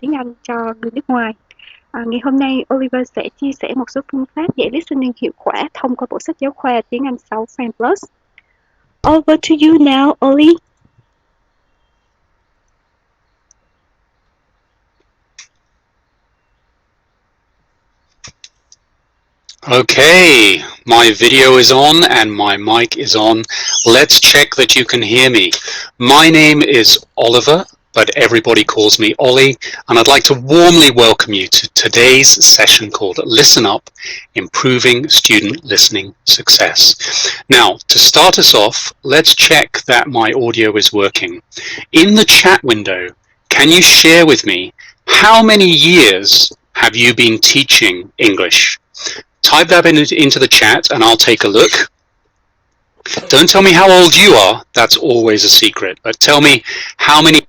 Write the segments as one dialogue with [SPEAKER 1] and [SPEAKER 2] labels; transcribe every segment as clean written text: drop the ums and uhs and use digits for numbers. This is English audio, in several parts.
[SPEAKER 1] tiếng Anh cho người nước ngoài. Ngày hôm nay Oliver sẽ chia sẻ một số phương pháp dạy listening hiệu quả thông qua bộ sách giáo khoa tiếng Anh 6 Friend Plus. Over to you now, Oli.
[SPEAKER 2] Okay, my video is on and my mic is on. Let's check that you can hear me. My name is Oliver, but everybody calls me Ollie, and I'd like to warmly welcome you to today's session called Listen Up, Improving Student Listening Success. Now, to start us off, let's check that my audio is working. In the chat window, can you share with me how many years have you been teaching English? Type that into the chat and I'll take a look. Don't tell me how old you are, that's always a secret, but tell me how many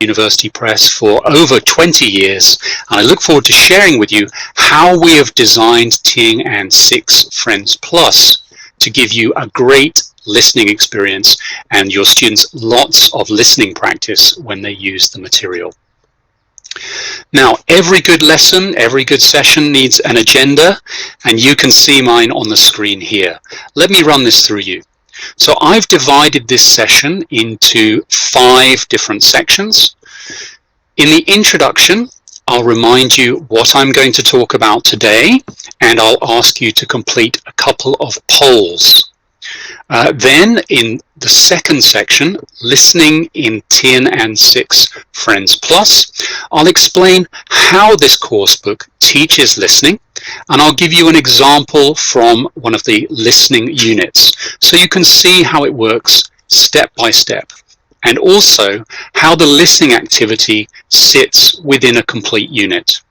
[SPEAKER 2] University Press for over 20 years, and I look forward to sharing with you how we have designed TIENG ANH 6 Friends Plus to give you a great listening experience and your students lots of listening practice when they use the material. Now, every good lesson, every good session needs an agenda, and you can see mine on the screen here. Let me run this through you. So I've divided this session into 5 different sections. In the introduction, I'll remind you what I'm going to talk about today, and I'll ask you to complete a couple of polls. Then in the second section, Listening in TIENG ANH 6 Friends Plus, I'll explain how this coursebook teaches listening, and I'll give you an example from one of the listening units so you can see how it works step by step, and also how the listening activity sits within a complete unit.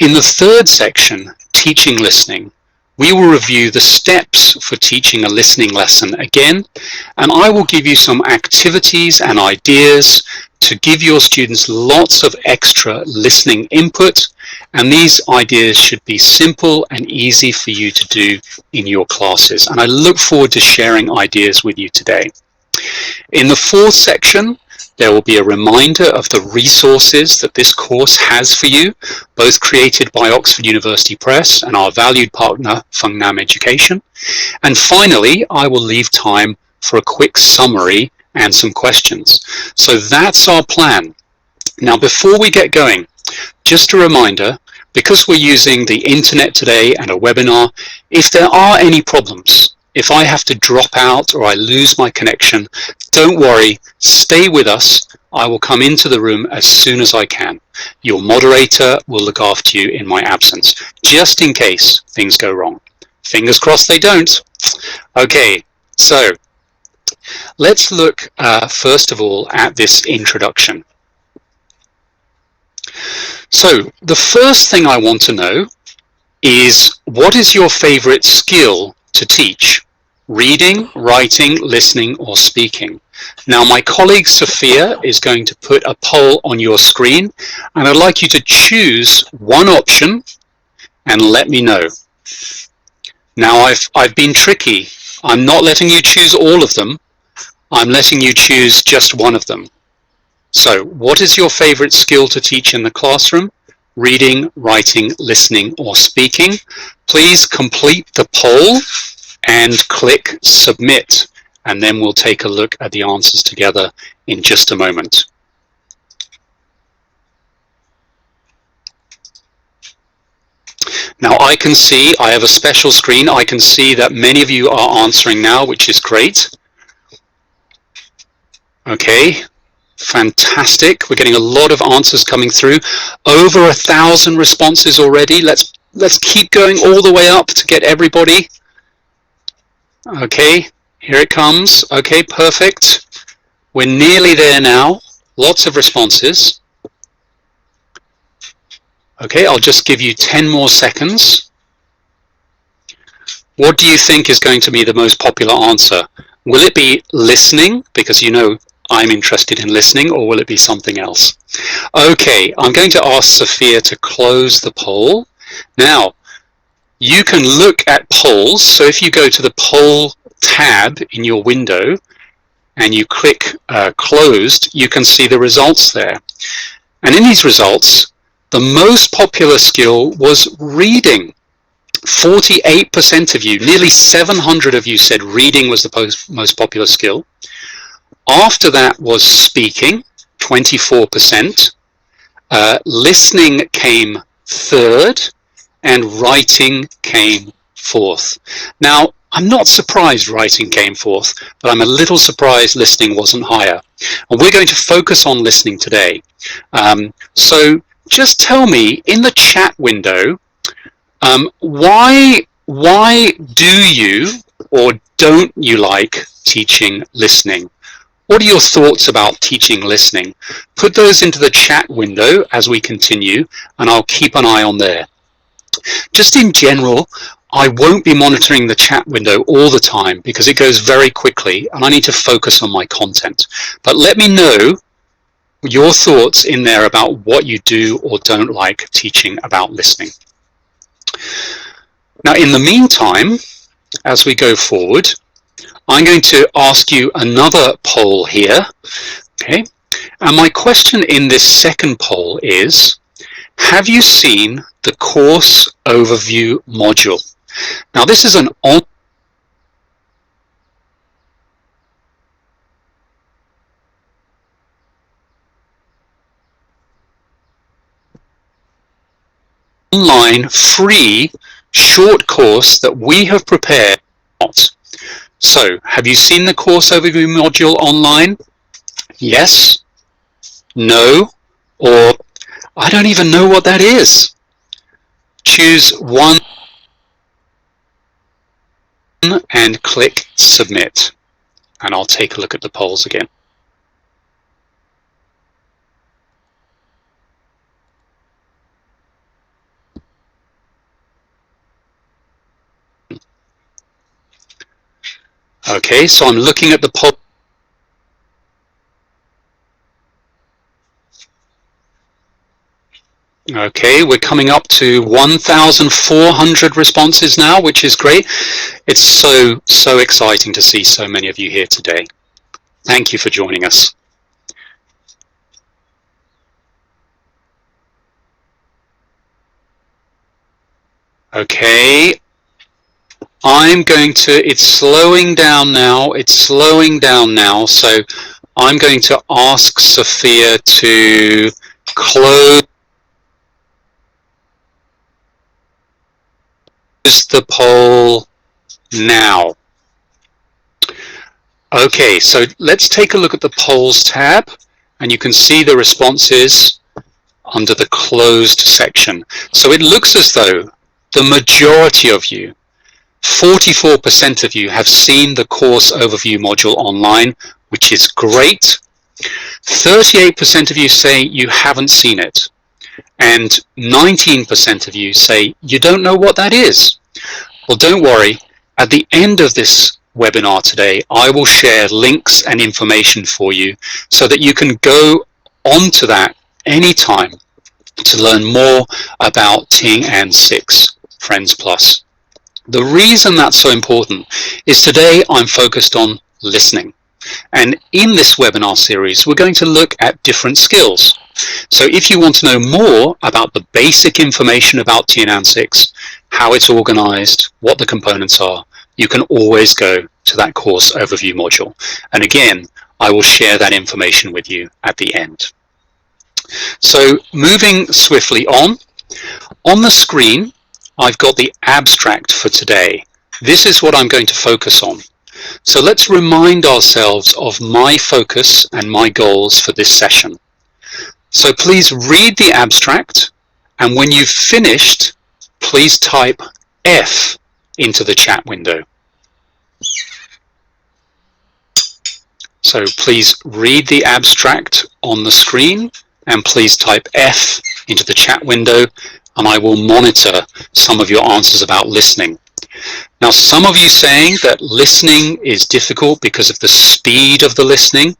[SPEAKER 2] In the third section, Teaching Listening, we will review the steps for teaching a listening lesson again, and I will give you some activities and ideas to give your students lots of extra listening input, and these ideas should be simple and easy for you to do in your classes, and I look forward to sharing ideas with you today. In the fourth section, there will be a reminder of the resources that this course has for you, both created by Oxford University Press and our valued partner, Fungnam Education. And finally, I will leave time for a quick summary and some questions. So that's our plan. Now, before we get going, just a reminder, Because we're using the internet today and a webinar, if there are any problems, if I have to drop out or I lose my connection, don't worry, stay with us. I will come into the room as soon as I can. Your moderator will look after you in my absence, just in case things go wrong. Fingers crossed they don't. Okay, so let's look first of all at this introduction. So the first thing I want to know is, what is your favorite skill to teach? Reading, writing, listening, or speaking? Now my colleague Sophia is going to put a poll on your screen, and I'd like you to choose one option and let me know. Now I've been tricky. I'm not letting you choose all of them. I'm letting you choose just one of them. So what is your favorite skill to teach in the classroom? Reading, writing, listening, or speaking? Please complete the poll and click submit, and then we'll take a look at the answers together in just a moment. Now I can see, I have a special screen, I can see that many of you are answering now, which is great. Okay, fantastic. We're getting a lot of answers coming through. Over 1,000 responses already. Let's keep going all the way up to get everybody. Okay, here it comes. Okay, perfect. We're nearly there now. Lots of responses. Okay, I'll just give you 10 more seconds. What do you think is going to be the most popular answer? Will it be listening, because you know I'm interested in listening, or will it be something else? Okay, I'm going to ask Sophia to close the poll. Now, you can look at polls, so if you go to the poll tab in your window and you click closed, you can see the results there. And in these results, the most popular skill was reading. 48% of you, nearly 700 of you said reading was the most popular skill. After that was speaking, 24%. Listening came third, and writing came fourth. Now, I'm not surprised writing came fourth, but I'm a little surprised listening wasn't higher. And we're going to focus on listening today. So just tell me in the chat window, why do you or don't you like teaching listening? What are your thoughts about teaching listening? Put those into the chat window as we continue, and I'll keep an eye on there. Just in general, I won't be monitoring the chat window all the time because it goes very quickly and I need to focus on my content. But let me know your thoughts in there about what you do or don't like teaching about listening. Now, in the meantime, as we go forward, I'm going to ask you another poll here, okay? And my question in this second poll is, have you seen the course overview module? Now, this is an online free short course that we have prepared. So, have you seen the course overview module online? Yes, no, or I don't even know what that is. Choose one and click submit, and I'll take a look at the polls again. Okay, so I'm looking at the poll. Okay, we're coming up to 1,400 responses now, which is great. It's so exciting to see so many of you here today. Thank you for joining us. Okay, it's slowing down now, so I'm going to ask Sophia to close Is the poll now? Okay, so let's take a look at the polls tab, and you can see the responses under the closed section. So it looks as though the majority of you, 44% of you, have seen the course overview module online, which is great. 38% of you say you haven't seen it, and 19% of you say you don't know what that is. Well, don't worry. At the end of this webinar today, I will share links and information for you so that you can go onto that anytime to learn more about TIENG ANH 6 Friends Plus. The reason that's so important is today I'm focused on listening. And in this webinar series, we're going to look at different skills. So if you want to know more about the basic information about TIENG ANH 6, how it's organized, what the components are, you can always go to that course overview module. And again, I will share that information with you at the end. So moving swiftly on the screen, I've got the abstract for today. This is what I'm going to focus on. So let's remind ourselves of my focus and my goals for this session. So please read the abstract, and when you've finished, please type F into the chat window. So please read the abstract on the screen, and please type F into the chat window, and I will monitor some of your answers about listening. Now, some of you saying that listening is difficult because of the speed of the listening.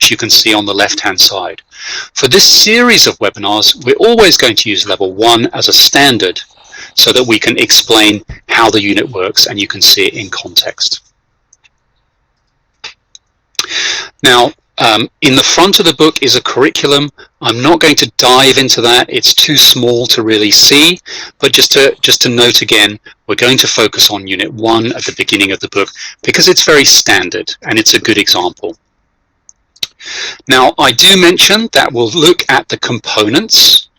[SPEAKER 2] You can see on the left-hand side. For this series of webinars, we're always going to use level 1 as a standard so that we can explain how the unit works and you can see it in context. Now, in the front of the book is a curriculum. I'm not going to dive into that. It's too small to really see, but just to note again, we're going to focus on Unit 1 at the beginning of the book because it's very standard and it's a good example. Now, I do mention that we'll look at the components,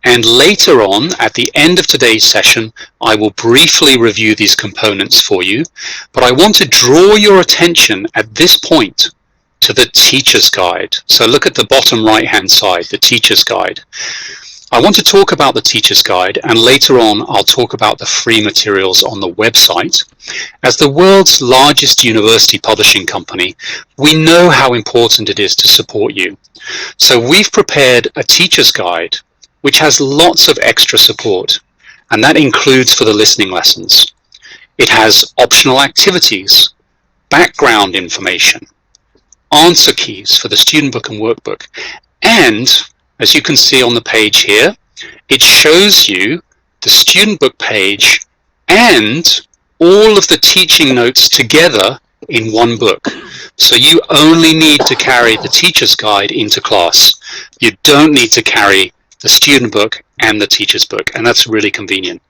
[SPEAKER 2] and later on, at the end of today's session, I will briefly review these components for you, but I want to draw your attention at this point to the teacher's guide. So look at the bottom right-hand side, the teacher's guide. I want to talk about the teacher's guide, and later on I'll talk about the free materials on the website. As the world's largest university publishing company, we know how important it is to support you. So we've prepared a teacher's guide which has lots of extra support. and that includes for the listening lessons. It has optional activities, background information, answer keys for the student book and workbook, and as you can see on the page here, it shows you the student book page and all of the teaching notes together in one book. So you only need to carry the teacher's guide into class. You don't need to carry the student book and the teacher's book, and that's really convenient.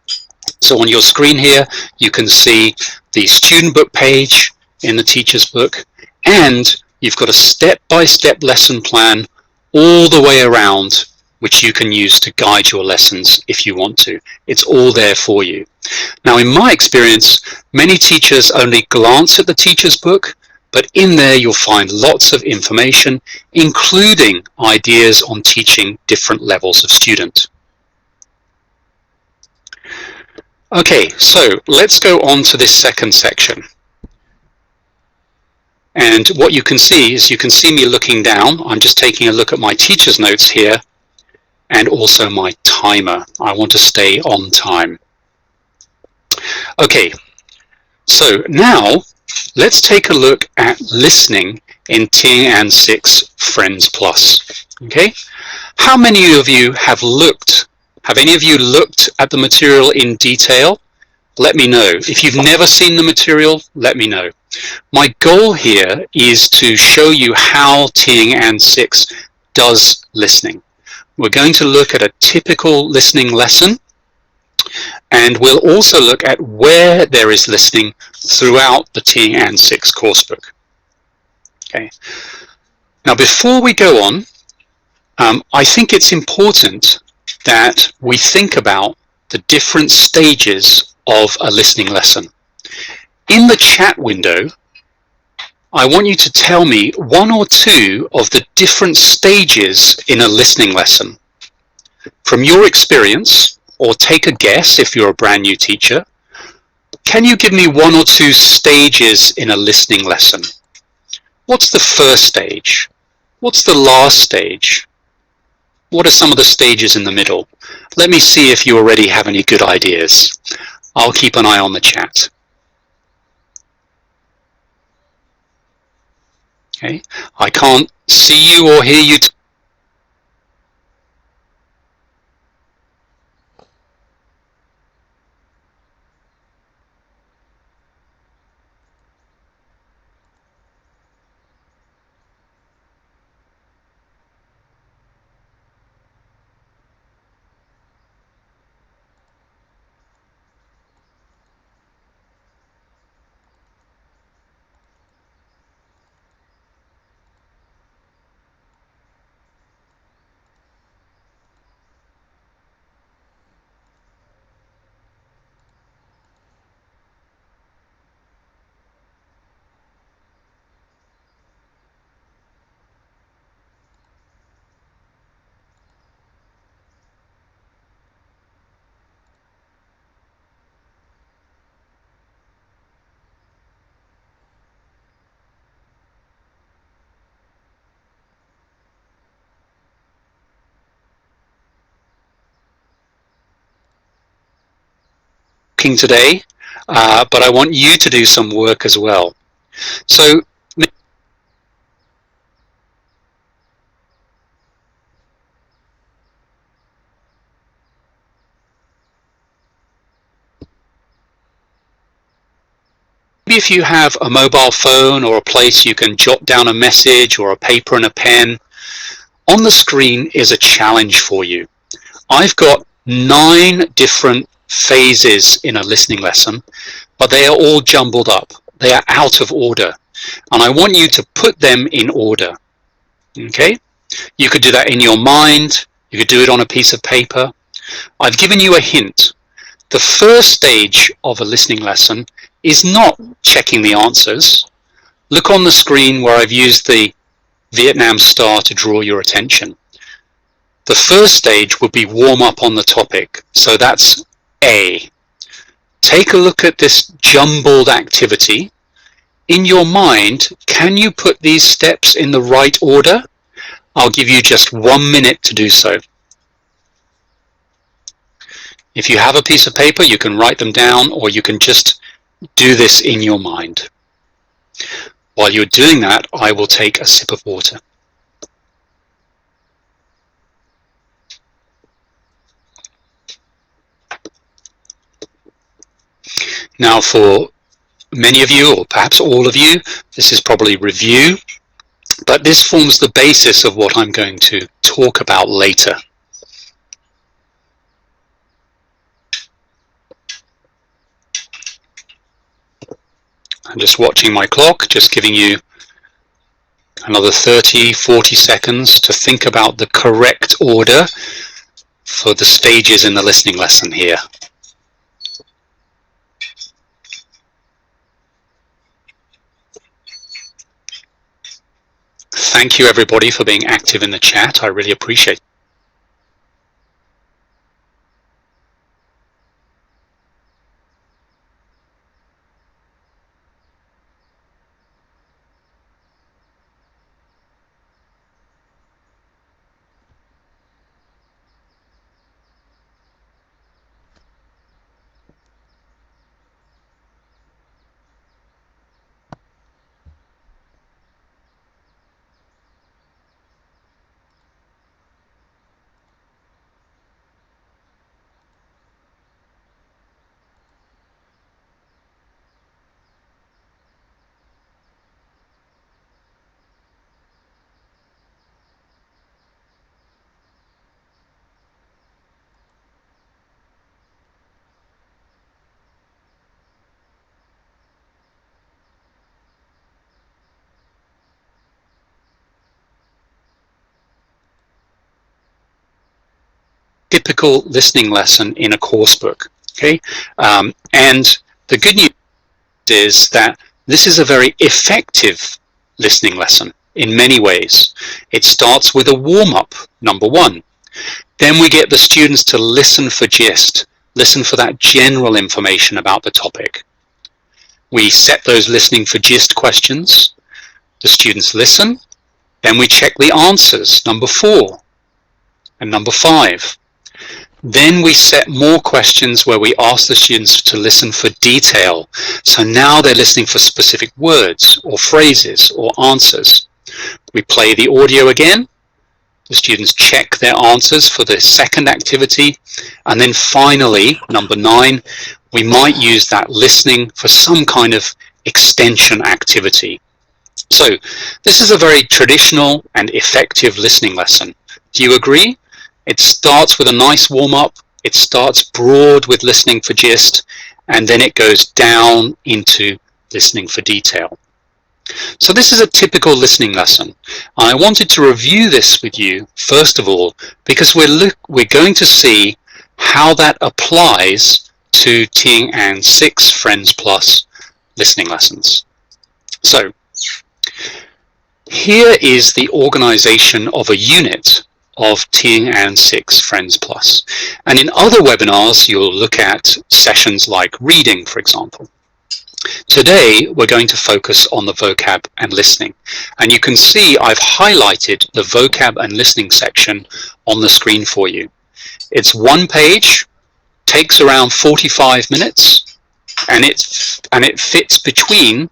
[SPEAKER 2] So on your screen here, you can see the student book page in the teacher's book, and you've got a step-by-step lesson plan all the way around, which you can use to guide your lessons if you want to. It's all there for you. Now, in my experience, many teachers only glance at the teacher's book, but in there you'll find lots of information, including ideas on teaching different levels of student. Okay, so let's go on to this second section. And what you can see is, you can see me looking down. I'm just taking a look at my teacher's notes here, and also my timer. I want to stay on time. Okay, so now let's take a look at listening in TIENG ANH 6 Friends Plus. Okay, how many of you have any of you looked at the material in detail? Let me know. If you've never seen the material, let me know. My goal here is to show you how TIENG ANH 6 does listening. We're going to look at a typical listening lesson, and we'll also look at where there is listening throughout the TIENG ANH 6 coursebook. Okay. Now, before we go on, I think it's important that we think about the different stages of a listening lesson. In the chat window, I want you to tell me one or two of the different stages in a listening lesson. From your experience, or take a guess if you're a brand new teacher, can you give me one or two stages in a listening lesson? What's the first stage? What's the last stage? What are some of the stages in the middle? Let me see if you already have any good ideas. I'll keep an eye on the chat. Okay, I can't see you or hear you. Today, but I want you to do some work as well. So maybe if you have a mobile phone or a place you can jot down a message or a paper and a pen, on the screen is a challenge for you. I've got 9 different phases in a listening lesson, but they are all jumbled up. They are out of order, and I want you to put them in order. Okay? You could do that in your mind. You could do it on a piece of paper. I've given you a hint. The first stage of a listening lesson is not checking the answers. Look on the screen where I've used the Vietnam star to draw your attention. The first stage would be warm up on the topic. So that's A. Take a look at this jumbled activity. In your mind, can you put these steps in the right order? I'll give you just 1 minute to do so. If you have a piece of paper, you can write them down, or you can just do this in your mind. While you're doing that, I will take a sip of water. Now, for many of you, or perhaps all of you, this is probably review, but this forms the basis of what I'm going to talk about later. I'm just watching my clock, just giving you another 30-40 seconds to think about the correct order for the stages in the listening lesson here. Thank you everybody for being active in the chat. I really appreciate it. Typical listening lesson in a course book. Okay, and the good news is that this is a very effective listening lesson in many ways. It starts with a warm-up, number one. Then we get the students to listen for gist, listen for that general information about the topic. We set those listening for gist questions. The students listen. Then we check the answers, number 4 and number 5. Then we set more questions where we ask the students to listen for detail. So now they're listening for specific words or phrases or answers. We play the audio again. The students check their answers for the second activity. And then finally, number 9, we might use that listening for some kind of extension activity. So this is a very traditional and effective listening lesson. Do you agree? It starts with a nice warm-up, it starts broad with listening for gist, and then it goes down into listening for detail. So this is a typical listening lesson. I wanted to review this with you, first of all, because we're going to see how that applies to TIENG ANH 6 Friends Plus listening lessons. So here is the organization of a unit of TIENG ANH 6 Friends Plus. And in other webinars, you'll look at sessions like reading, for example. Today, we're going to focus on the vocab and listening. And you can see I've highlighted the vocab and listening section on the screen for you. It's one page, takes around 45 minutes, and it fits between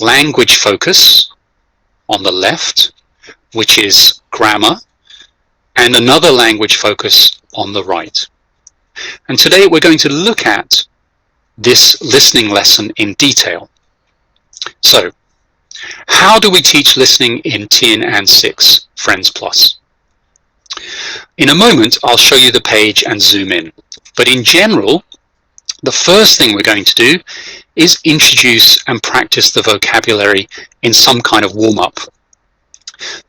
[SPEAKER 2] language focus on the left, which is grammar, and another language focus on the right. And today we're going to look at this listening lesson in detail. So, how do we teach listening in TIENG ANH 6 Friends Plus? In a moment, I'll show you the page and zoom in. But in general, the first thing we're going to do is introduce and practice the vocabulary in some kind of warm-up.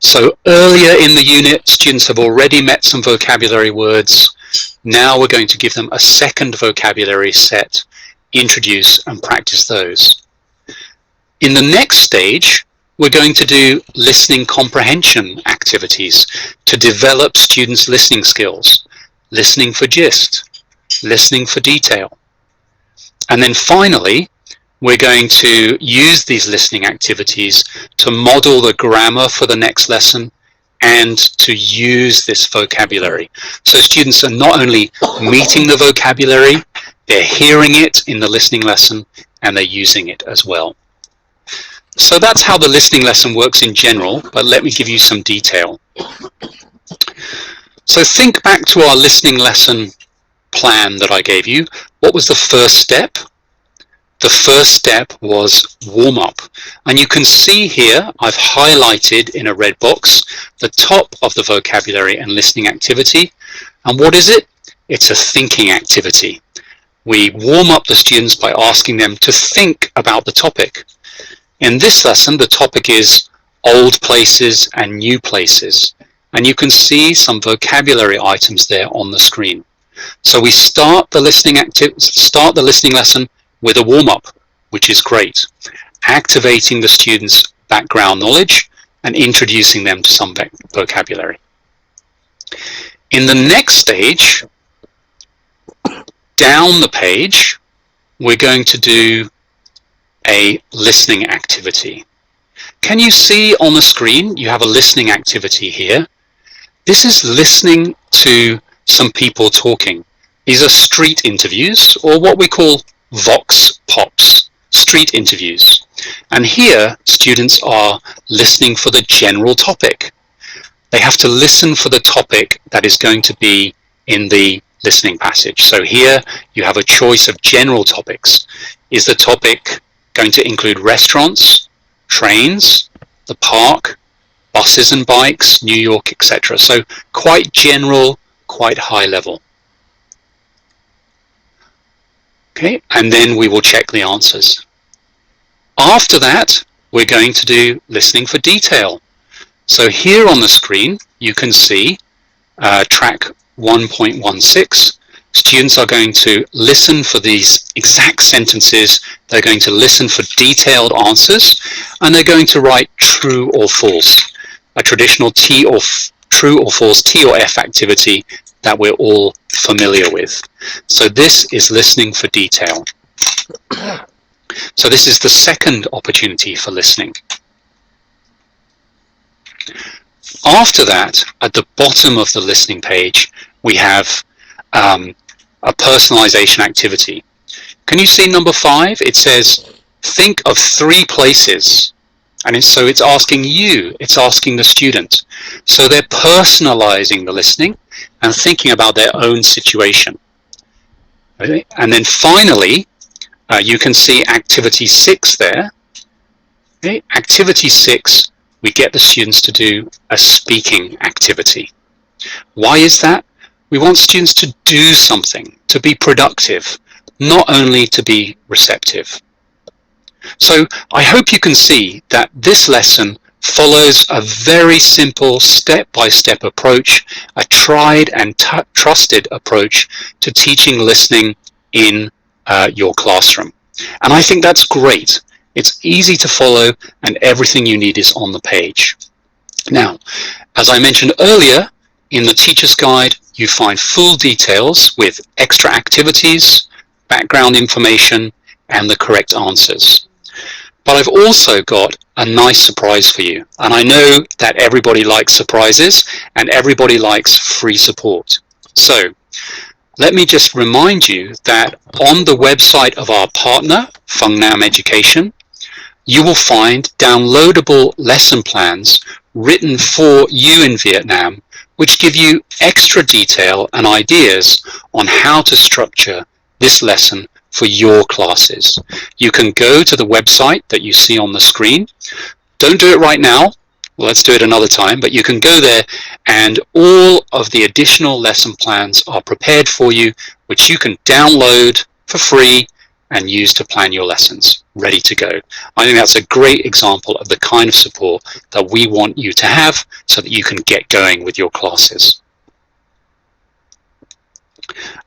[SPEAKER 2] So earlier in the unit, students have already met some vocabulary words. Now we're going to give them a second vocabulary set, introduce and practice those. In the next stage, we're going to do listening comprehension activities to develop students' listening skills, listening for gist, listening for detail. And then finally, we're going to use these listening activities to model the grammar for the next lesson and to use this vocabulary. So students are not only meeting the vocabulary, they're hearing it in the listening lesson and they're using it as well. So that's how the listening lesson works in general, but let me give you some detail. So think back to our listening lesson plan that I gave you. What was the first step? The first step was warm up. And you can see here, I've highlighted in a red box the top of the vocabulary and listening activity. And what is it? It's a thinking activity. We warm up the students by asking them to think about the topic. In this lesson, the topic is old places and new places. And you can see some vocabulary items there on the screen. So we start the listening lesson with a warm-up, which is great, activating the students' background knowledge and introducing them to some vocabulary. In the next stage, down the page, we're going to do a listening activity. Can you see on the screen, you have a listening activity here. This is listening to some people talking. These are street interviews, or what we call Vox Pops, street interviews. And here, students are listening for the general topic. They have to listen for the topic that is going to be in the listening passage. So here, you have a choice of general topics. Is the topic going to include restaurants, trains, the park, buses and bikes, New York, etc. So quite general, quite high level. Okay, and then we will check the answers. After that, we're going to do listening for detail. So here on the screen, you can see track 1.16. Students are going to listen for these exact sentences. They're going to listen for detailed answers, and they're going to write true or false, a traditional true or false T or F activity that we're all familiar with. So this is listening for detail. So this is the second opportunity for listening. After that, at the bottom of the listening page, we have a personalization activity. Can you see number 5? It says, think of 3 places. And so it's asking you, it's asking the student. So they're personalizing the listening and thinking about their own situation. Okay? And then finally, you can see activity 6 there. Okay? Activity 6, we get the students to do a speaking activity. Why is that? We want students to do something, to be productive, not only to be receptive. So I hope you can see that this lesson follows a very simple step-by-step approach, a tried and trusted approach to teaching listening in your classroom. And I think that's great. It's easy to follow and everything you need is on the page. Now, as I mentioned earlier, in the teacher's guide, you find full details with extra activities, background information, and the correct answers. But I've also got a nice surprise for you. And I know that everybody likes surprises and everybody likes free support. So let me just remind you that on the website of our partner, Phung Nam Education, you will find downloadable lesson plans written for you in Vietnam, which give you extra detail and ideas on how to structure this lesson for your classes. You can go to the website that you see on the screen. Don't do it right now. Well, let's do it another time, but you can go there and all of the additional lesson plans are prepared for you, which you can download for free and use to plan your lessons, ready to go. I think that's a great example of the kind of support that we want you to have so that you can get going with your classes.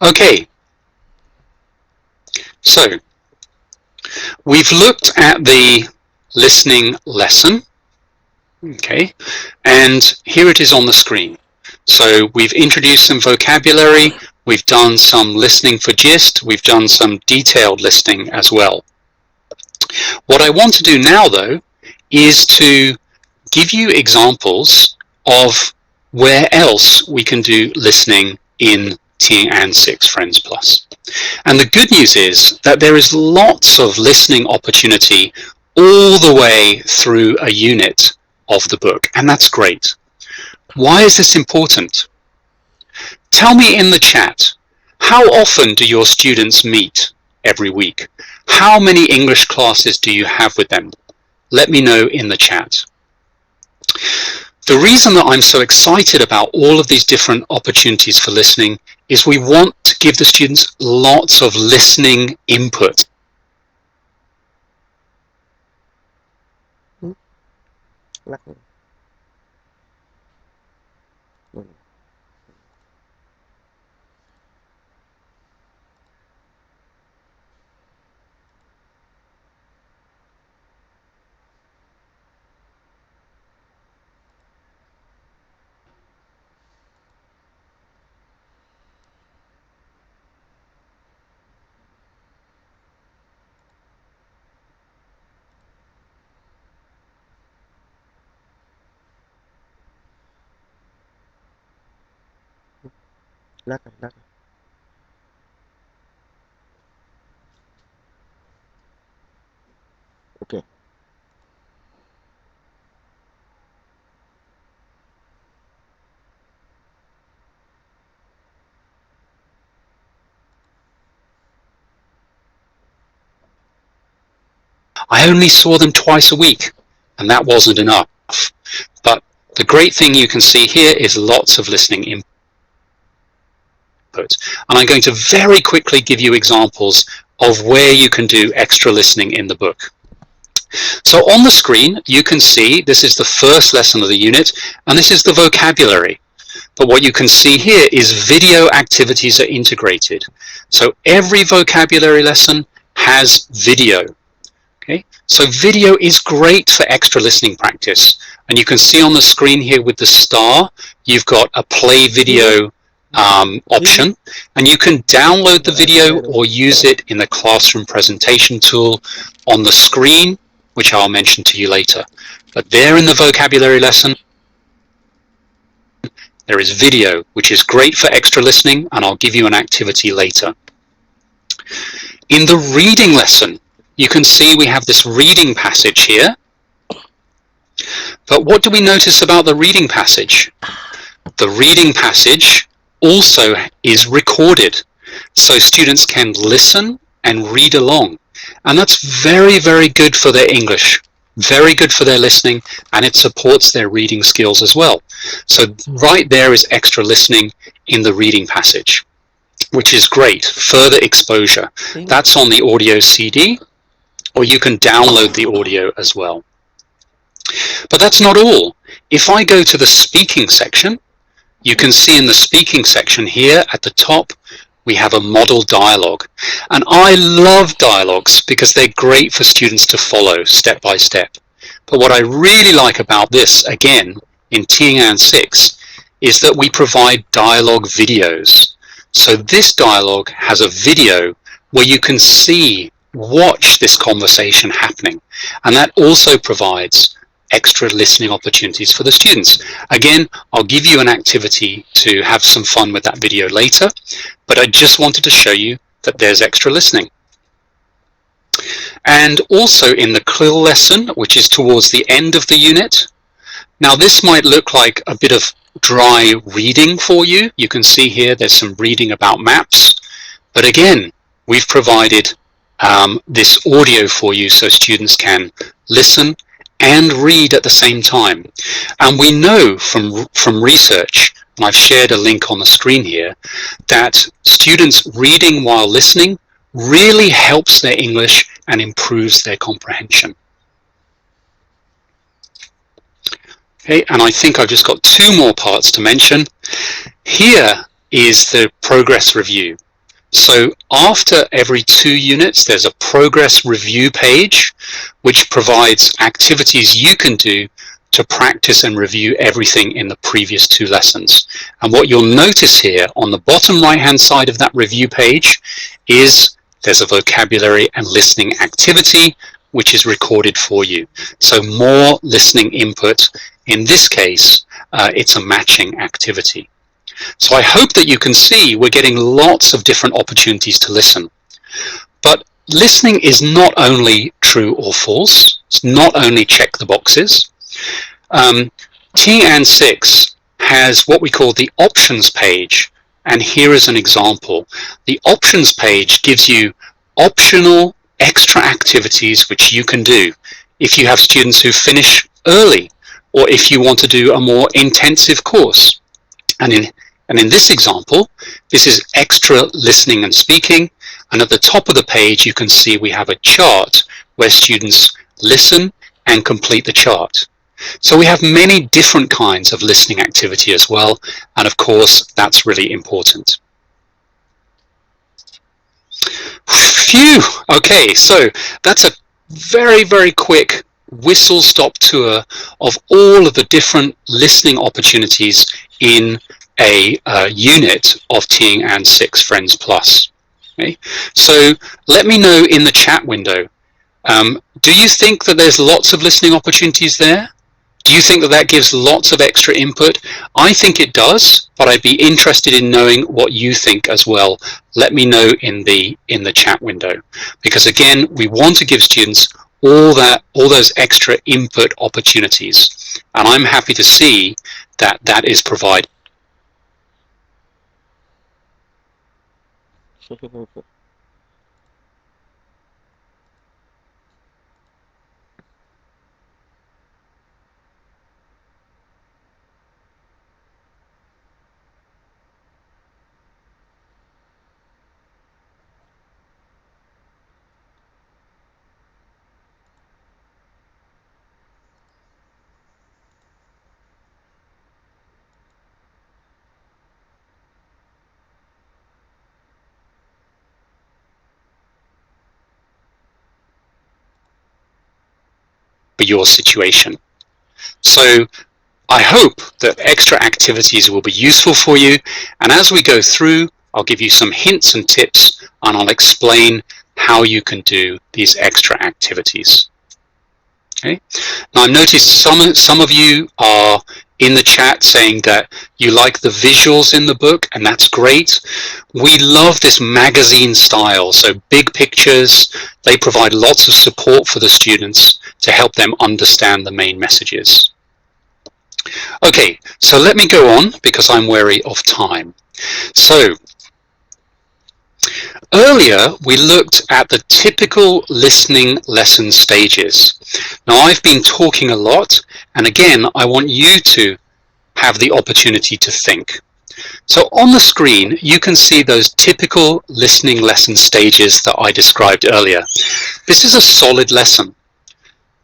[SPEAKER 2] Okay, so we've looked at the listening lesson, okay, and here it is on the screen. So we've introduced some vocabulary, we've done some listening for gist, we've done some detailed listening as well. What I want to do now, though, is to give you examples of where else we can do listening in TIENG ANH 6 Friends Plus. And the good news is that there is lots of listening opportunity all the way through a unit of the book, and that's great. Why is this important? Tell me in the chat, how often do your students meet every week? How many English classes do you have with them? Let me know in the chat. The reason that I'm so excited about all of these different opportunities for listening is we want to give the students lots of listening input.
[SPEAKER 3] Okay.
[SPEAKER 2] I only saw them twice a week, and that wasn't enough. But the great thing you can see here is lots of listening input. And I'm going to very quickly give you examples of where you can do extra listening in the book. So on the screen, you can see this is the first lesson of the unit, and this is the vocabulary. But what you can see here is video activities are integrated. So every vocabulary lesson has video. Okay, so video is great for extra listening practice. And you can see on the screen here with the star, you've got a play video option, and you can download the video or use it in the classroom presentation tool on the screen, which I'll mention to you later. But there in the vocabulary lesson, there is video, which is great for extra listening, and I'll give you an activity later. In the reading lesson, you can see we have this reading passage here. But what do we notice about the reading passage? The reading passage also is recorded, so students can listen and read along. And that's very, very good for their English, very good for their listening, and it supports their reading skills as well. So right there is extra listening in the reading passage, which is great, further exposure. That's on the audio CD, or you can download the audio as well. But that's not all. If I go to the speaking section, you can see in the speaking section here at the top, we have a model dialogue. And I love dialogues because they're great for students to follow step by step. But what I really like about this, again, in TIENG ANH 6, is that we provide dialogue videos. So this dialogue has a video where you can watch this conversation happening. And that also provides extra listening opportunities for the students. Again, I'll give you an activity to have some fun with that video later, but I just wanted to show you that there's extra listening. And also in the CLIL lesson, which is towards the end of the unit, now this might look like a bit of dry reading for you. You can see here there's some reading about maps, but again, we've provided this audio for you so students can listen and read at the same time. And we know from research, and I've shared a link on the screen here, that students reading while listening really helps their English and improves their comprehension. Okay, and I think I've just got two more parts to mention. Here is the progress review. So after every 2 units, there's a progress review page, which provides activities you can do to practice and review everything in the previous 2 lessons. And what you'll notice here on the bottom right-hand side of that review page is there's a vocabulary and listening activity which is recorded for you. So more listening input. In this case, it's a matching activity. So I hope that you can see we're getting lots of different opportunities to listen. But listening is not only true or false, it's not only check the boxes. TIENG ANH 6 has what we call the options page, and here is an example. The options page gives you optional extra activities which you can do if you have students who finish early or if you want to do a more intensive course. And in this example, this is extra listening and speaking, and at the top of the page you can see we have a chart where students listen and complete the chart. So we have many different kinds of listening activity as well, and of course that's really important. Phew! Okay, so that's a very quick whistle-stop tour of all of the different listening opportunities in a unit of TIENG ANH 6 Friends Plus. Okay? So let me know in the chat window, do you think that there's lots of listening opportunities there? Do you think that that gives lots of extra input? I think it does, but I'd be interested in knowing what you think as well. Let me know in the chat window, because again, we want to give students all those extra input opportunities, and I'm happy to see that that is provided. For your situation. So I hope that extra activities will be useful for you, and as we go through, I'll give you some hints and tips, and I'll explain how you can do these extra activities. Okay. Now I've noticed some of you are in the chat saying that you like the visuals in the book, and that's great. We love this magazine style, so big pictures. They provide lots of support for the students to help them understand the main messages. Okay, so let me go on because I'm wary of time. So earlier we looked at the typical listening lesson stages. Now I've been talking a lot, and again I want you to have the opportunity to think. So on the screen you can see those typical listening lesson stages that I described earlier. This is a solid lesson,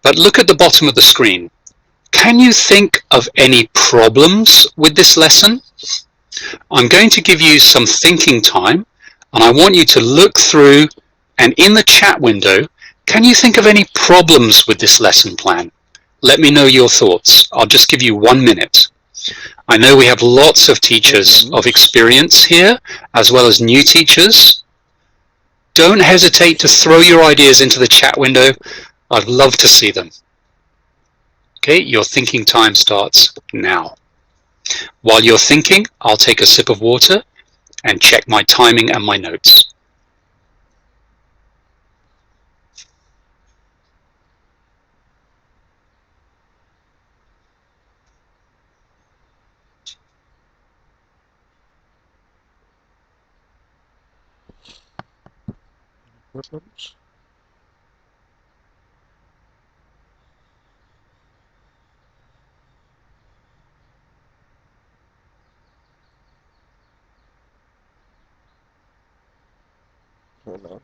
[SPEAKER 2] but look at the bottom of the screen. Can you think of any problems with this lesson? I'm going to give you some thinking time, and I want you to look through, and in the chat window, can you think of any problems with this lesson plan? Let me know your thoughts. I'll just give you 1 minute. I know we have lots of teachers of experience here, as well as new teachers. Don't hesitate to throw your ideas into the chat window. I'd love to see them. Okay, your thinking time starts now. While you're thinking, I'll take a sip of water and check my timing and my notes.
[SPEAKER 3] Problems? Hello.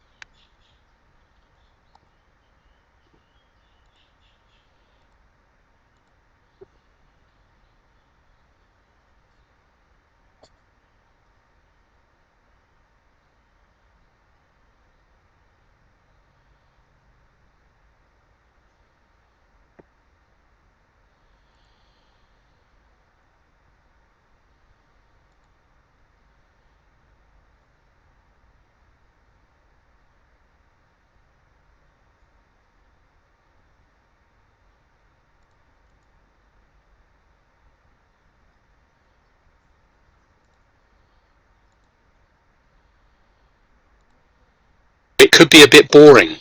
[SPEAKER 2] could be a bit boring.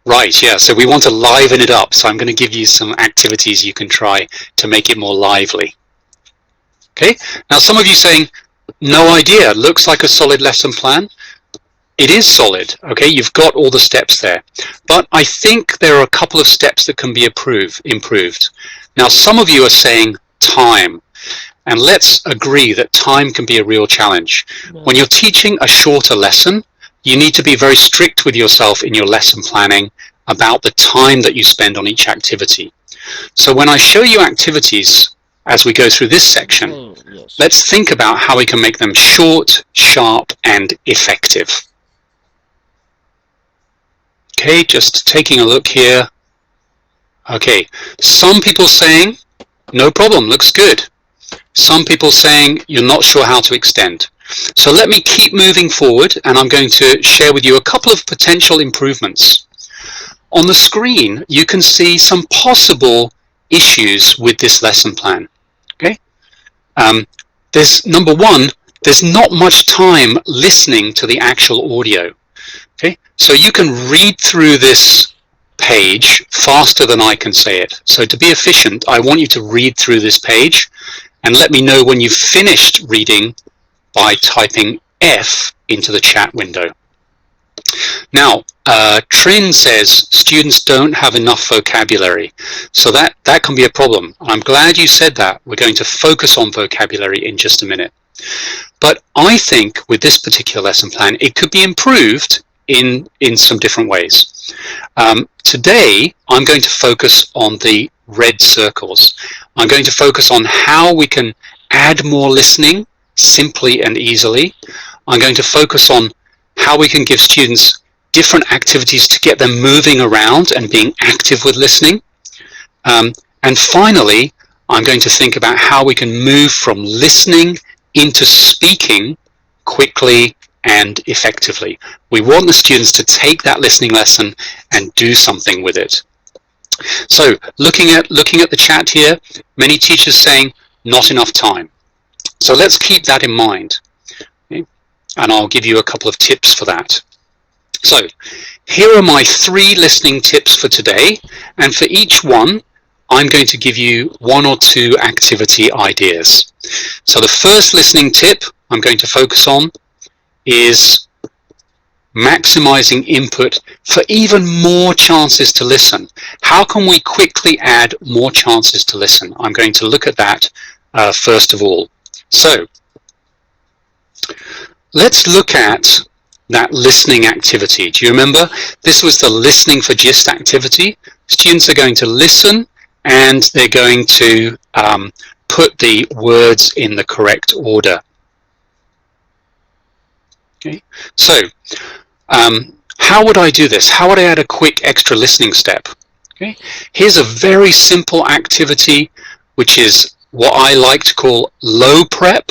[SPEAKER 2] Right, yeah, so we want to liven it up. So I'm going to give you some activities you can try to make it more lively. Okay, now some of you saying, no idea, looks like a solid lesson plan. It is solid, okay, you've got all the steps there. But I think there are a couple of steps that can be improved. Now some of you are saying time. And let's agree that time can be a real challenge. When you're teaching a shorter lesson, you need to be very strict with yourself in your lesson planning about the time that you spend on each activity. So when I show you activities as we go through this section, let's think about how we can make them short, sharp, and effective. Okay, just taking a look here. Okay, some people saying, no problem, looks good. Some people saying you're not sure how to extend. So let me keep moving forward, and I'm going to share with you a couple of potential improvements. On the screen, you can see some possible issues with this lesson plan. Okay, there's number one, there's not much time listening to the actual audio. Okay, so you can read through this page faster than I can say it. So to be efficient, I want you to read through this page and let me know when you've finished reading by typing F into the chat window. Now, Trin says students don't have enough vocabulary, so that can be a problem. I'm glad you said that. We're going to focus on vocabulary in just a minute. But I think with this particular lesson plan, it could be improved in some different ways. Today, I'm going to focus on the red circles. I'm going to focus on how we can add more listening simply and easily. I'm going to focus on how we can give students different activities to get them moving around and being active with listening. And finally, I'm going to think about how we can move from listening into speaking quickly and effectively. We want the students to take that listening lesson and do something with it. So looking at the chat here, many teachers saying not enough time. So let's keep that in mind. Okay? And I'll give you a couple of tips for that. So here are my 3 listening tips for today, and for each one I'm going to give you 1 or 2 activity ideas. So the first listening tip I'm going to focus on is maximizing input for even more chances to listen. How can we quickly add more chances to listen? I'm going to look at that first of all. So let's look at that listening activity. Do you remember? This was the listening for gist activity. Students are going to listen and they're going to put the words in the correct order. Okay, so how would I do this? How would I add a quick extra listening step? Okay, here's a very simple activity, which is what I like to call low prep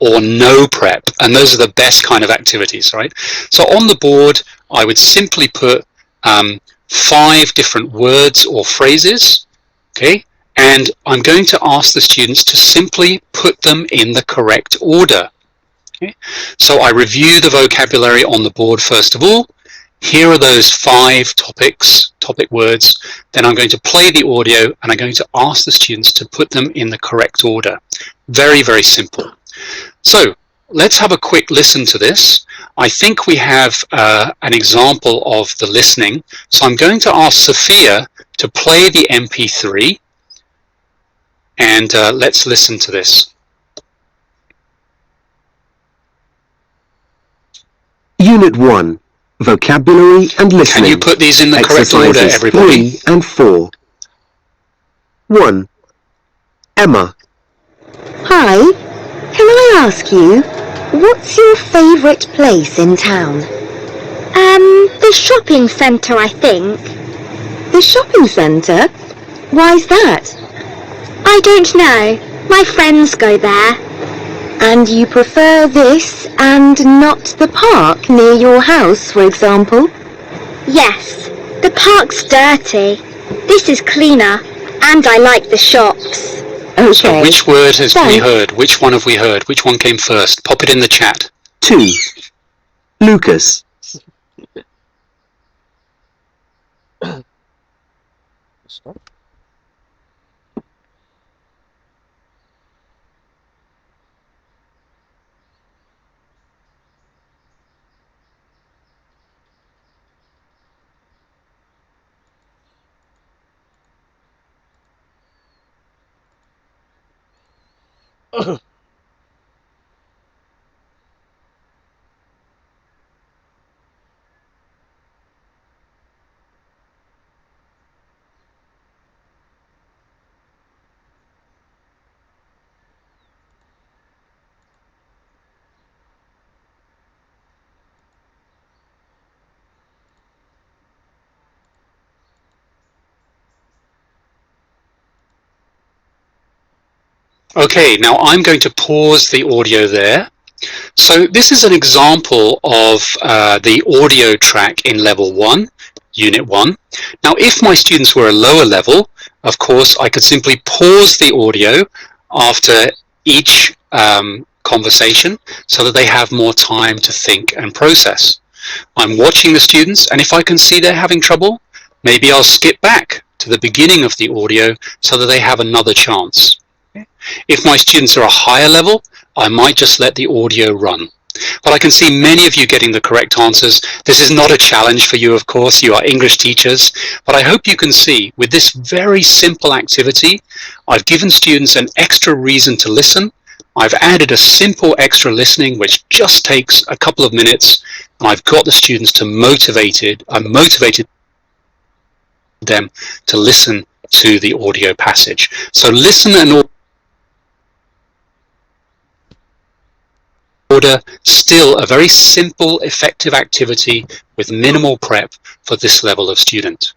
[SPEAKER 2] or no prep, and those are the best kind of activities, right? So on the board, I would simply put 5 different words or phrases, okay, and I'm going to ask the students to simply put them in the correct order. Okay. So I review the vocabulary on the board first of all. Here are those 5 topic words. Then I'm going to play the audio and I'm going to ask the students to put them in the correct order. Very, very simple. So let's have a quick listen to this. I think we have an example of the listening. So I'm going to ask Sophia to play the MP3 and let's listen to this.
[SPEAKER 4] Unit 1, Vocabulary and Listening.
[SPEAKER 2] Can you put these in the correct order, everybody?
[SPEAKER 4] 3 and 4. 1. Emma.
[SPEAKER 5] Hi, can I ask you, what's your favourite place in town? The shopping centre, I think. The shopping centre? Why's that? I don't know. My friends go there. And you prefer this and not the park near your house, for example? Yes, the park's dirty. This is cleaner, and I like the shops.
[SPEAKER 4] Okay.
[SPEAKER 2] So which word has we heard? Which one have we heard? Which one came first? Pop it in the chat.
[SPEAKER 4] 2. Lucas.
[SPEAKER 3] Stop.
[SPEAKER 2] Okay, now I'm going to pause the audio there. So this is an example of the audio track in level 1, unit 1. Now if my students were a lower level, of course I could simply pause the audio after each conversation so that they have more time to think and process. I'm watching the students, and if I can see they're having trouble, maybe I'll skip back to the beginning of the audio so that they have another chance. If my students are a higher level, I might just let the audio run. But I can see many of you getting the correct answers. This is not a challenge for you, of course. You are English teachers. But I hope you can see, with this very simple activity, I've given students an extra reason to listen. I've added a simple extra listening, which just takes a couple of minutes. And I've got the students to motivated them to listen to the audio passage. So listen and order, still a very simple, effective activity with minimal prep for this level of student.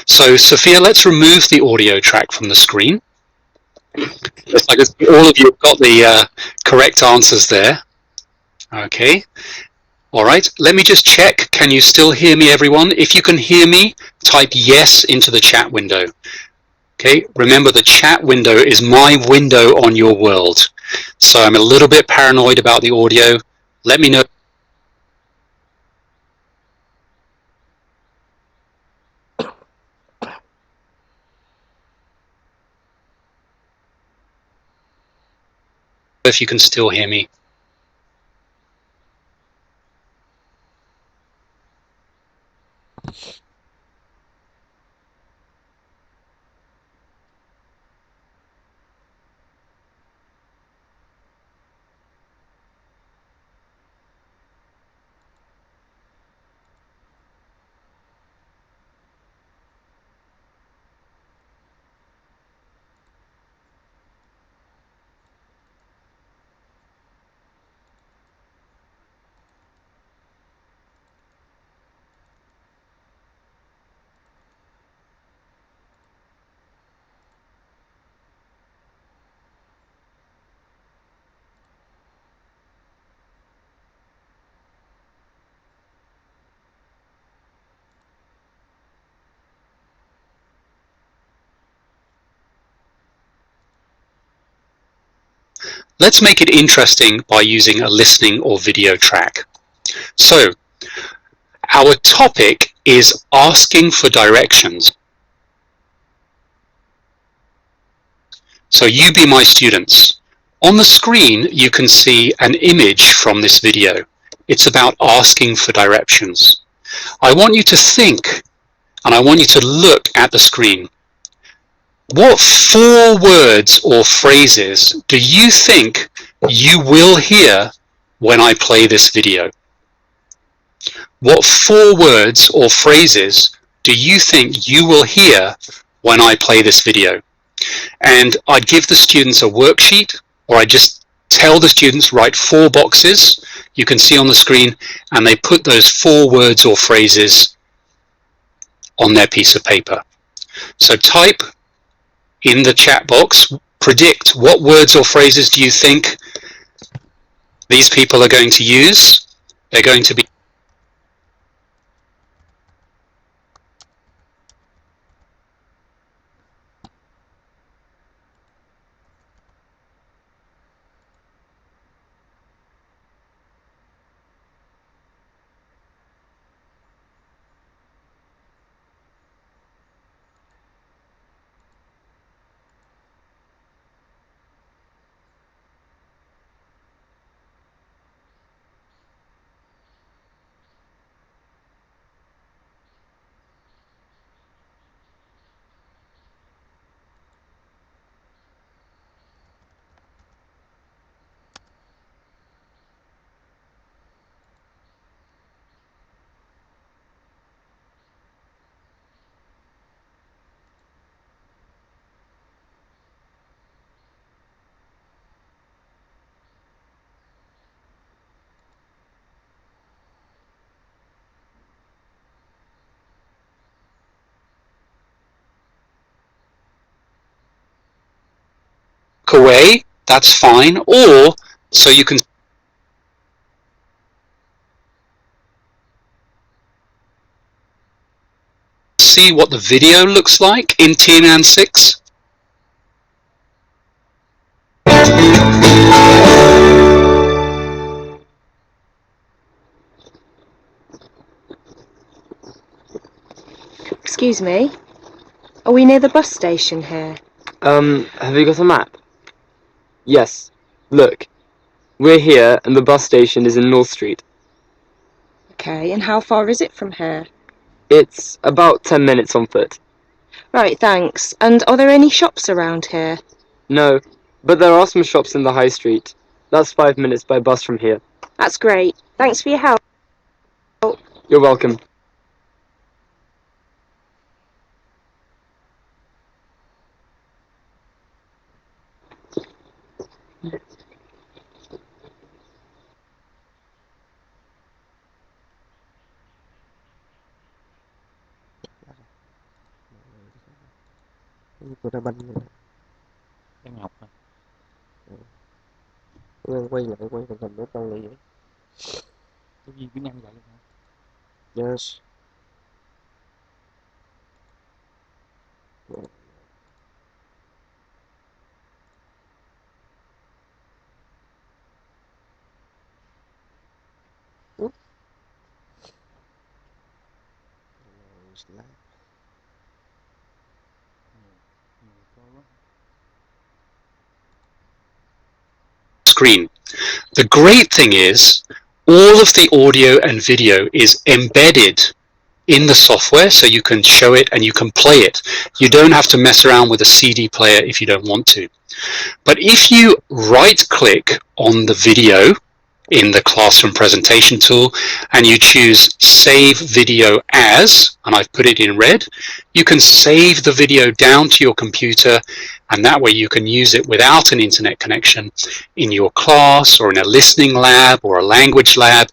[SPEAKER 2] So Sophia, let's remove the audio track from the screen. Looks like all of you have got the correct answers there. Okay. All right, let me just check. Can you still hear me, everyone? If you can hear me, type yes into the chat window. Okay, remember the chat window is my window on your world. So I'm a little bit paranoid about the audio. Let me know if you can still hear me. Let's make it interesting by using a listening or video track. So, our topic is asking for directions. So you be my students. On the screen, you can see an image from this video. It's about asking for directions. I want you to think, and I want you to look at the screen. What 4 words or phrases do you think you will hear when I play this video? What 4 words or phrases do you think you will hear when I play this video? And I'd give the students a worksheet, or I just tell the students write 4 boxes you can see on the screen, and they put those 4 words or phrases on their piece of paper. So type in the chat box, predict what words or phrases do you think these people are going to use. They're going to be look away, that's fine, or so you can see what the video looks like in TIENG ANH 6.
[SPEAKER 6] Excuse me, are we near the bus station here?
[SPEAKER 7] Have you got a map? Yes. Look, we're here and the bus station is in North Street.
[SPEAKER 6] Okay, and how far is it from here?
[SPEAKER 7] It's about 10 minutes on foot.
[SPEAKER 6] Right, thanks. And are there any shops around here?
[SPEAKER 7] No, but there are some shops in the high street. That's 5 minutes by bus from here.
[SPEAKER 6] That's great. Thanks for your help.
[SPEAKER 7] You're welcome.
[SPEAKER 3] Tôi đã banh rồi. Em học hả? Quay lại quay thành thành nó trâu lại vậy. Cái gì cứ nhanh vậy hả? Yes.
[SPEAKER 2] Screen. The great thing is all of the audio and video is embedded in the software, so you can show it and you can play it. You don't have to mess around with a CD player if you don't want to. But if you right click on the video in the classroom presentation tool and you choose save video as, and I've put it in red, you can save the video down to your computer, and that way you can use it without an internet connection in your class or in a listening lab or a language lab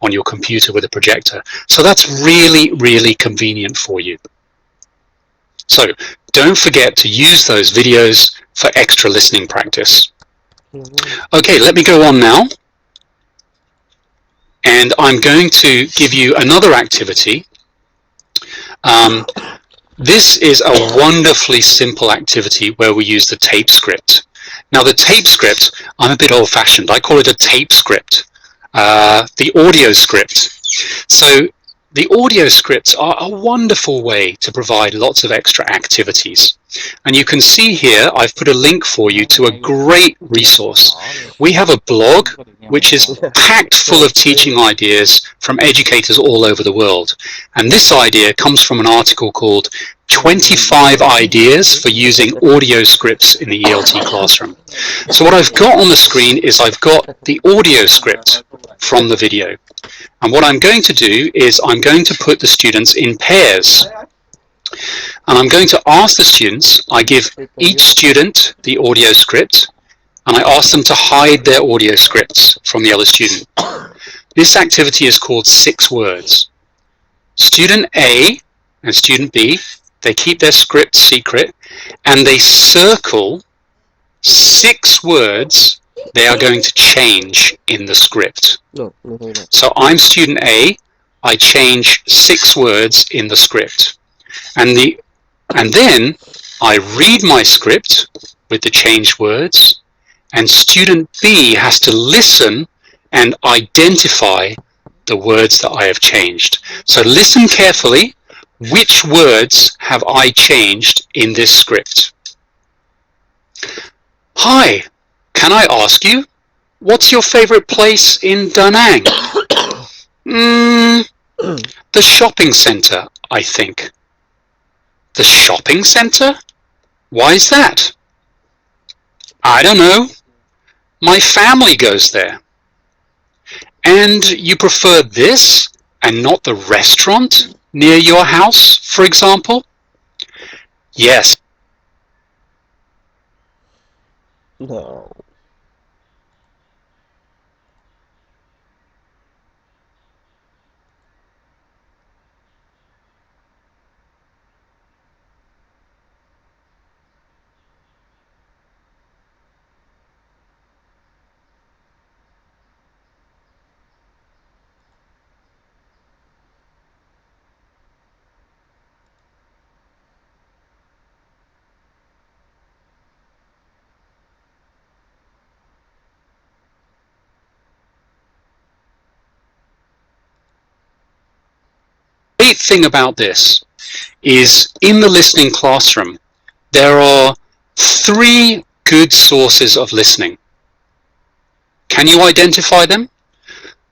[SPEAKER 2] on your computer with a projector. So that's really, really convenient for you. So don't forget to use those videos for extra listening practice. Okay, let me go on now. And I'm going to give you another activity. This is a wonderfully simple activity where we use the tape script. Now the tape script, I'm a bit old-fashioned. I call it a tape script, the audio script. So the audio scripts are a wonderful way to provide lots of extra activities. And you can see here, I've put a link for you to a great resource. We have a blog which is packed full of teaching ideas from educators all over the world. And this idea comes from an article called 25 Ideas for Using Audio Scripts in the ELT Classroom. So what I've got on the screen is I've got the audio script from the video. And what I'm going to do is I'm going to put the students in pairs. And I'm going to ask the students, I give each student the audio script, and I ask them to hide their audio scripts from the other student. This activity is called 6 words. Student A and student B, they keep their script secret, and they circle 6 words they are going to change in the script. So I'm student A, I change 6 words in the script. And then I read my script with the changed words, and student B has to listen and identify the words that I have changed. So listen carefully. Which words have I changed in this script? Hi, can I ask you, what's your favorite place in Da Nang? The shopping center, I think. The shopping center? Why is that? I don't know. My family goes there. And you prefer this and not the restaurant near your house, for example? Yes.
[SPEAKER 3] No.
[SPEAKER 2] great thing about this is in the listening classroom, there are 3 good sources of listening. Can you identify them?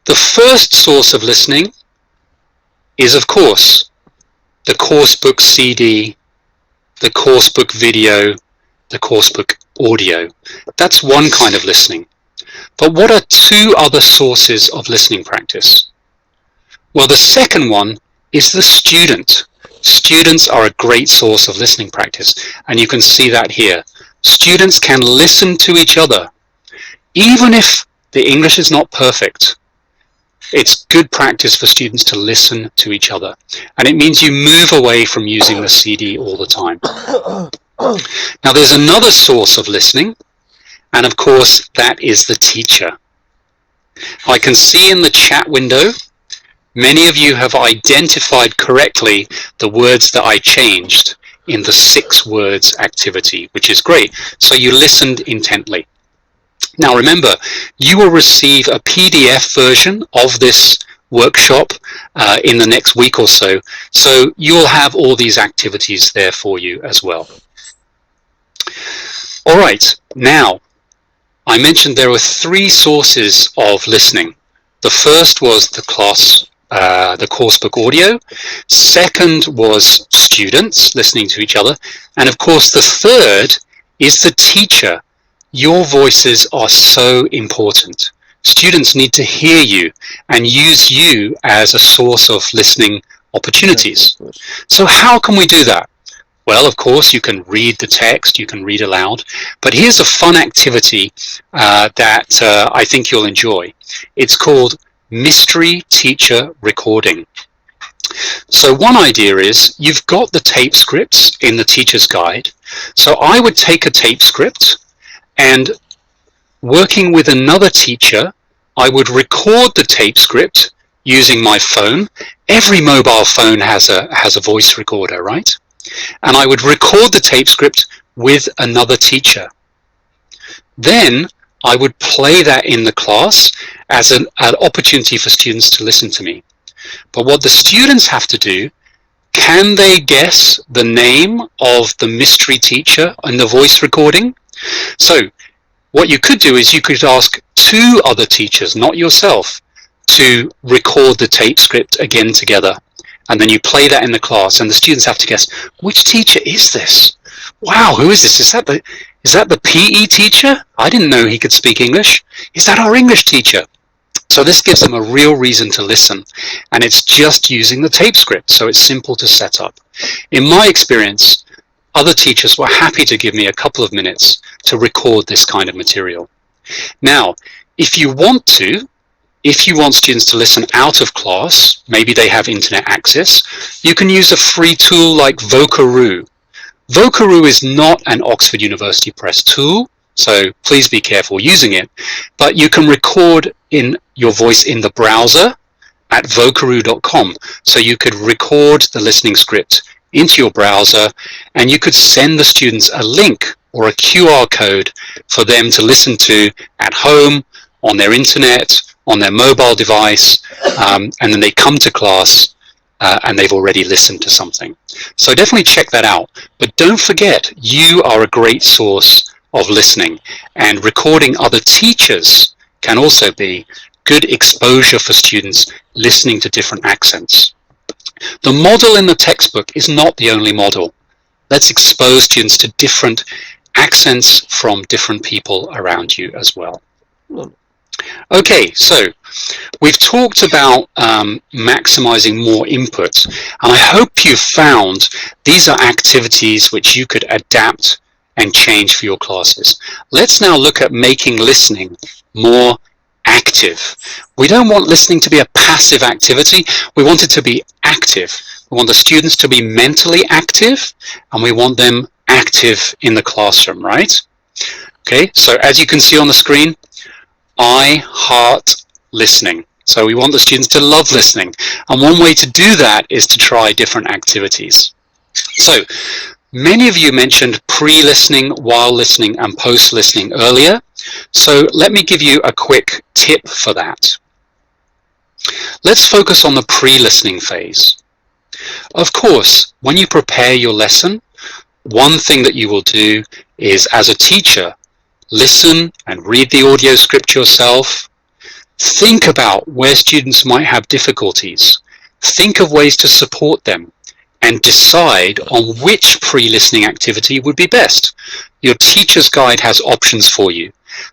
[SPEAKER 2] The first source of listening is, of course, the coursebook CD, the coursebook video, the coursebook audio. That's one kind of listening. But what are 2 other sources of listening practice? Well, the second one is the student. Students are a great source of listening practice, and you can see that here. Students can listen to each other. Even if the English is not perfect, it's good practice for students to listen to each other. And it means you move away from using the CD all the time. Now, there's another source of listening, and of course, that is the teacher. I can see in the chat window, many of you have identified correctly the words that I changed in the 6 words activity, which is great. So you listened intently. Now remember, you will receive a PDF version of this workshop in the next week or so. So you'll have all these activities there for you as well. All right, now I mentioned there were 3 sources of listening. The first was the coursebook audio. Second was students listening to each other. And of course, the third is the teacher. Your voices are so important. Students need to hear you and use you as a source of listening opportunities. So how can we do that? Well, of course, you can read the text, you can read aloud, but here's a fun activity that I think you'll enjoy. It's called Mystery Teacher Recording. So one idea is you've got the tape scripts in the teacher's guide. So I would take a tape script and, working with another teacher, I would record the tape script using my phone. Every mobile phone has a voice recorder, right? And I would record the tape script with another teacher. Then I would play that in the class as an opportunity for students to listen to me. But what the students have to do, can they guess the name of the mystery teacher in the voice recording? So what you could do is you could ask 2 other teachers, not yourself, to record the tape script again together. And then you play that in the class, and the students have to guess, which teacher is this? Wow, who is this? Is that the PE teacher? I didn't know he could speak English. Is that our English teacher? So this gives them a real reason to listen, and it's just using the tape script, so it's simple to set up. In my experience, other teachers were happy to give me a couple of minutes to record this kind of material. Now, if you want students to listen out of class, maybe they have internet access, you can use a free tool like Vocaroo. Vocaroo is not an Oxford University Press tool, so please be careful using it, but you can record in your voice in the browser at vocaroo.com. So you could record the listening script into your browser, and you could send the students a link or a QR code for them to listen to at home, on their internet, on their mobile device, and then they come to class and they've already listened to something. So definitely check that out. But don't forget, you are a great source of listening, and recording other teachers can also be good exposure for students listening to different accents. The model in the textbook is not the only model. Let's expose students to different accents from different people around you as well. Okay, so we've talked about maximizing more input, and I hope you found these are activities which you could adapt and change for your classes. Let's now look at making listening more active. We don't want listening to be a passive activity. We want it to be active. We want the students to be mentally active, and we want them active in the classroom, right? Okay, so as you can see on the screen, I heart listening. So we want the students to love listening. And one way to do that is to try different activities. So many of you mentioned pre-listening, while listening, and post-listening earlier. So let me give you a quick tip for that. Let's focus on the pre-listening phase. Of course, when you prepare your lesson, one thing that you will do is, as a teacher, listen and read the audio script yourself. Think about where students might have difficulties. Think of ways to support them and decide on which pre-listening activity would be best. Your teacher's guide has options for you.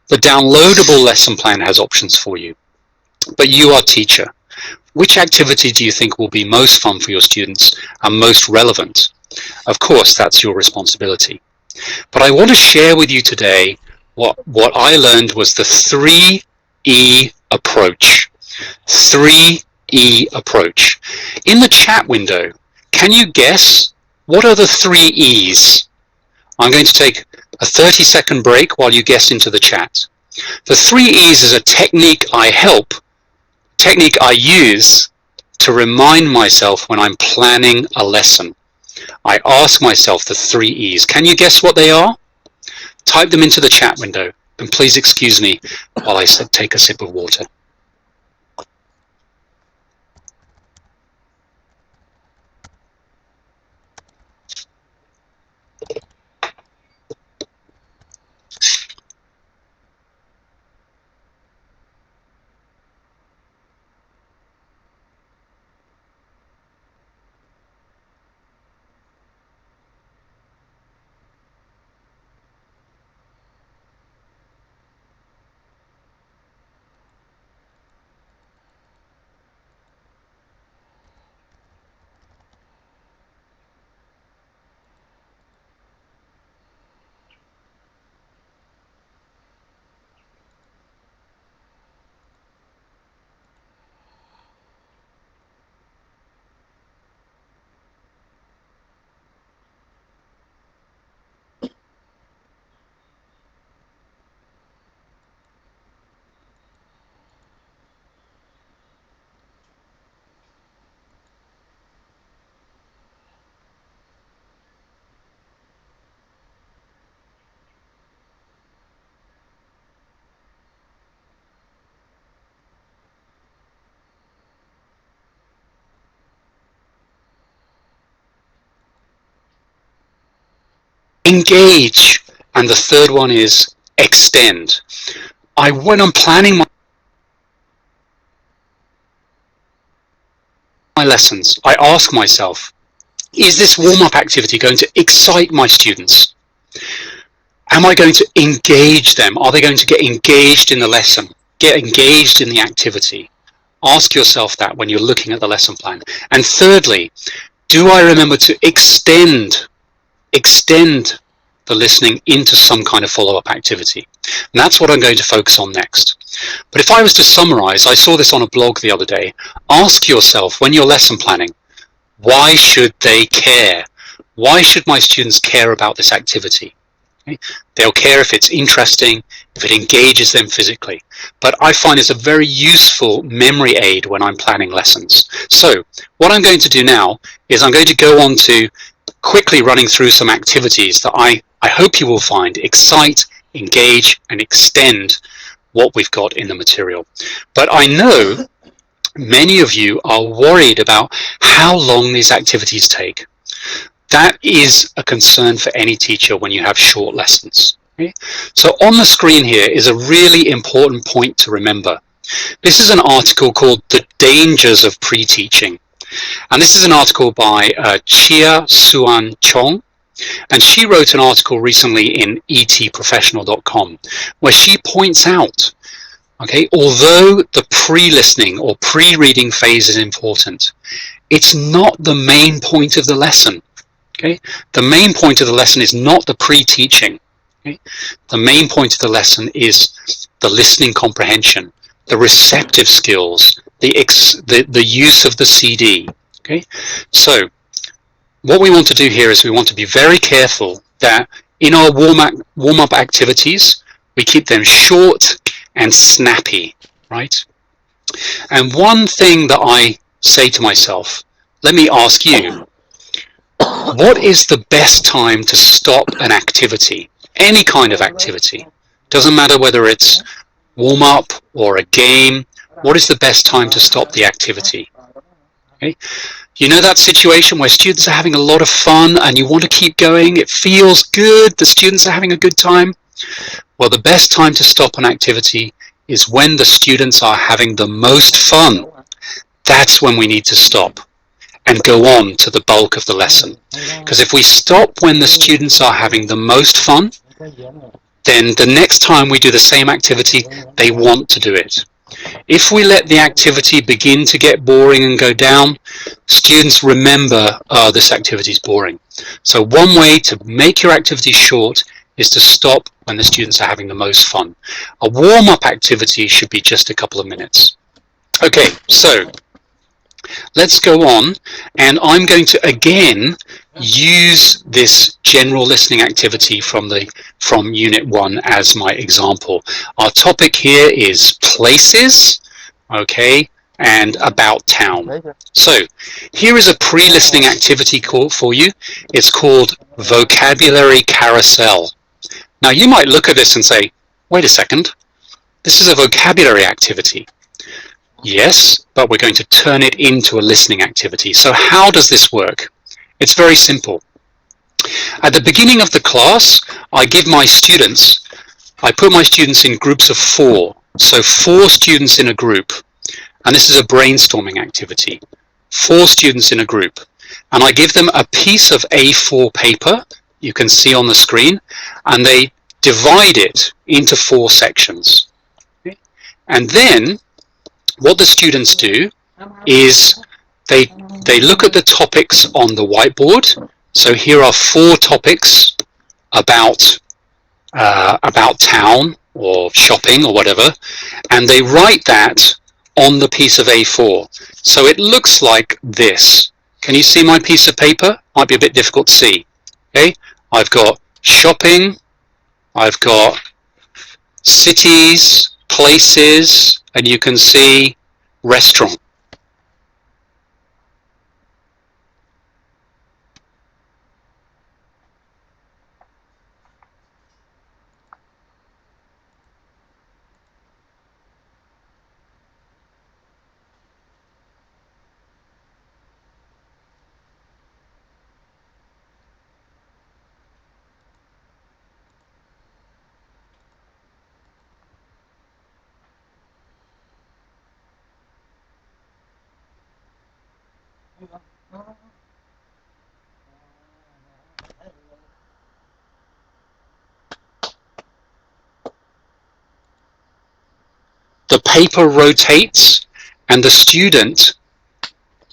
[SPEAKER 2] The downloadable lesson plan has options for you. But you are teacher. Which activity do you think will be most fun for your students and most relevant? Of course, that's your responsibility. But I want to share with you today what I learned was the 3E approach. 3E approach. In the chat window, can you guess what are the 3Es? I'm going to take a 30-second break while you guess into the chat. The 3Es is a technique I use to remind myself when I'm planning a lesson. I ask myself the 3Es. Can you guess what they are? Type them into the chat window, and please excuse me while I take a sip of water. Engage. And the third one is extend. When I'm planning my lessons, I ask myself, is this warm-up activity going to excite my students? Am I going to engage them? Are they going to get engaged in the lesson? Get engaged in the activity? Ask yourself that when you're looking at the lesson plan. And thirdly, do I remember to extend the listening into some kind of follow-up activity? And that's what I'm going to focus on next. But if I was to summarize, I saw this on a blog the other day. Ask yourself when you're lesson planning, why should they care? Why should my students care about this activity? Okay? They'll care if it's interesting, if it engages them physically. But I find it's a very useful memory aid when I'm planning lessons. So what I'm going to do now is I'm going to go on to quickly running through some activities that I hope you will find excite, engage, and extend what we've got in the material. But I know many of you are worried about how long these activities take. That is a concern for any teacher when you have short lessons. Okay? So on the screen here is a really important point to remember. This is an article called The Dangers of Pre-Teaching. And this is an article by Chia Suan Chong. And she wrote an article recently in etprofessional.com where she points out, okay, although the pre-listening or pre-reading phase is important, it's not the main point of the lesson. Okay? The main point of the lesson is not the pre-teaching. Okay? The main point of the lesson is the listening comprehension, the receptive skills, the use of the CD. Okay? So what we want to do here is we want to be very careful that in our warm-up activities, we keep them short and snappy, right? And one thing that I say to myself, let me ask you, what is the best time to stop an activity? Any kind of activity. Doesn't matter whether it's warm-up or a game. What is the best time to stop the activity? Okay? You know that situation where students are having a lot of fun and you want to keep going, it feels good, the students are having a good time? Well, the best time to stop an activity is when the students are having the most fun. That's when we need to stop and go on to the bulk of the lesson. Because if we stop when the students are having the most fun, then the next time we do the same activity, they want to do it. If we let the activity begin to get boring and go down, students remember, oh, this activity is boring. So one way to make your activity short is to stop when the students are having the most fun. A warm-up activity should be just a couple of minutes. Okay, so let's go on, and I'm going to again use this general listening activity from Unit 1 as my example. Our topic here is places, okay, and about town. So here is a pre-listening activity for you. It's called Vocabulary Carousel. Now you might look at this and say, wait a second, this is a vocabulary activity. Yes, but we're going to turn it into a listening activity. So how does this work? It's very simple. At the beginning of the class, I put my students in groups of 4. So 4 students in a group. And this is a brainstorming activity. 4 students in a group. And I give them a piece of A4 paper, you can see on the screen, and they divide it into 4 sections. Okay? And then what the students do is they look at the topics on the whiteboard. So here are 4 topics about town or shopping or whatever, and they write that on the piece of A4. So it looks like this. Can you see my piece of paper? Might be a bit difficult to see. Okay, I've got shopping, I've got cities, places, and you can see restaurant. The paper rotates and the student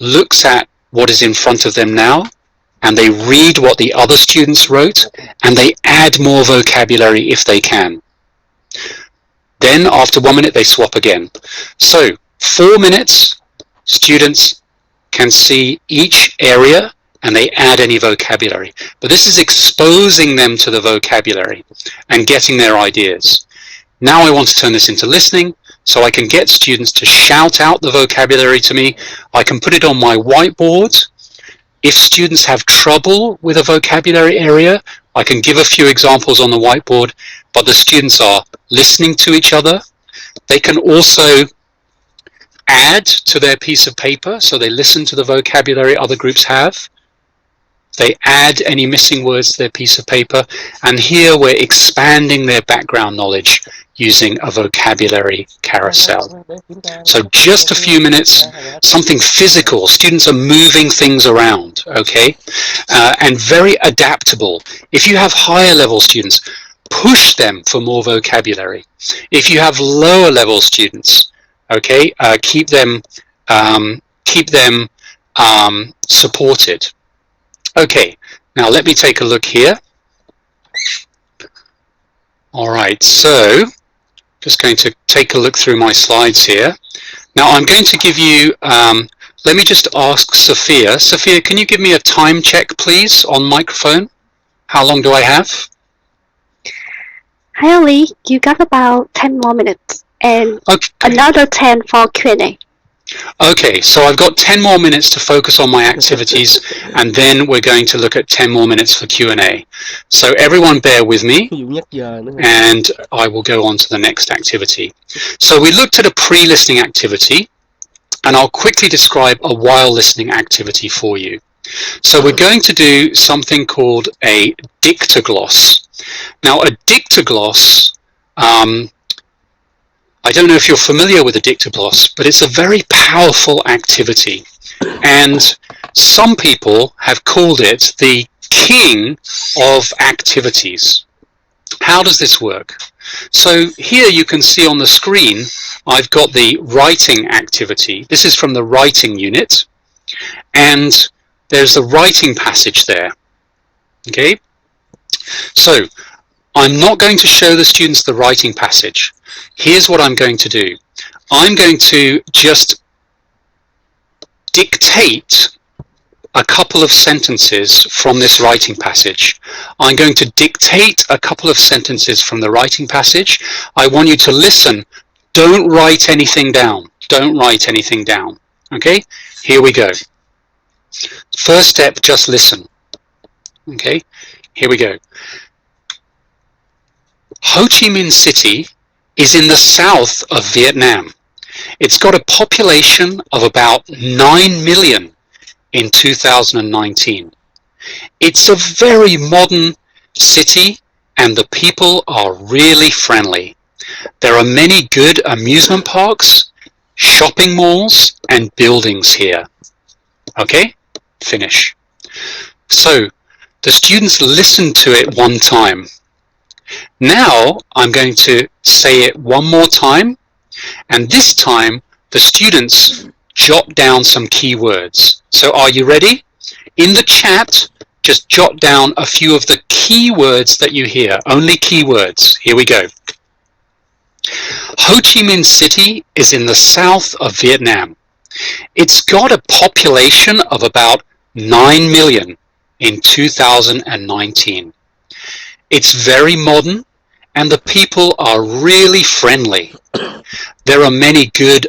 [SPEAKER 2] looks at what is in front of them now, and they read what the other students wrote, and they add more vocabulary if they can. Then after 1 minute they swap again. So 4 minutes, students can see each area and they add any vocabulary. But this is exposing them to the vocabulary and getting their ideas. Now I want to turn this into listening, so I can get students to shout out the vocabulary to me. I can put it on my whiteboard. If students have trouble with a vocabulary area, I can give a few examples on the whiteboard, but the students are listening to each other. They can also add to their piece of paper, so they listen to the vocabulary other groups have. They add any missing words to their piece of paper, and here we're expanding their background knowledge using a vocabulary carousel. So just a few minutes, something physical. Students are moving things around, okay? And very adaptable. If you have higher level students, push them for more vocabulary. If you have lower level students, okay, keep them supported. Okay, now let me take a look here. All right, so just going to take a look through my slides here. Now I'm going to give you, let me just ask Sophia. Sophia, can you give me a time check, please, on microphone? How long do I have?
[SPEAKER 1] Hi, Ollie. You got about 10 more minutes and another 10 for Q&A.
[SPEAKER 2] Okay, so I've got 10 more minutes to focus on my activities, and then we're going to look at 10 more minutes for Q&A. So everyone bear with me, and I will go on to the next activity. So we looked at a pre-listening activity, and I'll quickly describe a while listening activity for you. So we're going to do something called a dictogloss. Now a dictogloss, I don't know if you're familiar with a dictogloss, but it's a very powerful activity. And some people have called it the king of activities. How does this work? So here you can see on the screen, I've got the writing activity. This is from the writing unit, and there's the writing passage there. Okay, so I'm not going to show the students the writing passage. Here's what I'm going to do. I'm going to just dictate a couple of sentences from this writing passage. I'm going to dictate a couple of sentences from the writing passage. I want you to listen. Don't write anything down. Don't write anything down. Okay, here we go. First step, just listen. Okay, here we go. Ho Chi Minh City is in the south of Vietnam. It's got a population of about 9 million in 2019. It's a very modern city and the people are really friendly. There are many good amusement parks, shopping malls and buildings here. Okay, finish. So the students listened to it one time. Now I'm going to say it one more time, and this time the students jot down some keywords. So are you ready? In the chat, just jot down a few of the keywords that you hear, only keywords. Here we go. Ho Chi Minh City is in the south of Vietnam. It's got a population of about 9 million in 2019. It's very modern and the people are really friendly. There are many good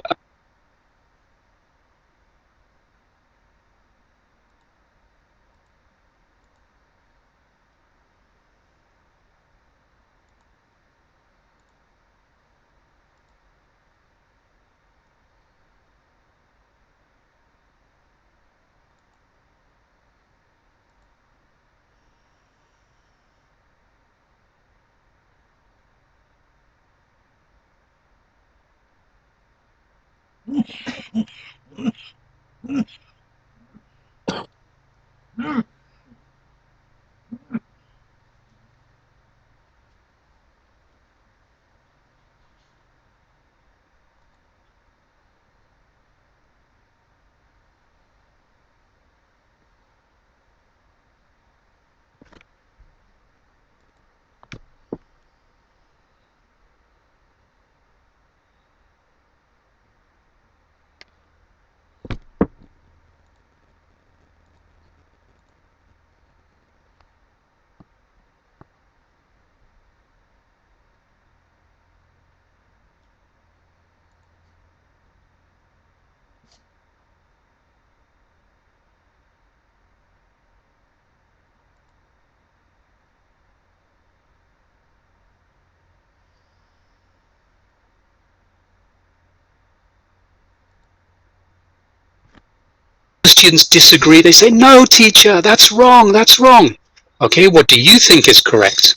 [SPEAKER 2] students disagree. They say, no, teacher, that's wrong, that's wrong. Okay, what do you think is correct?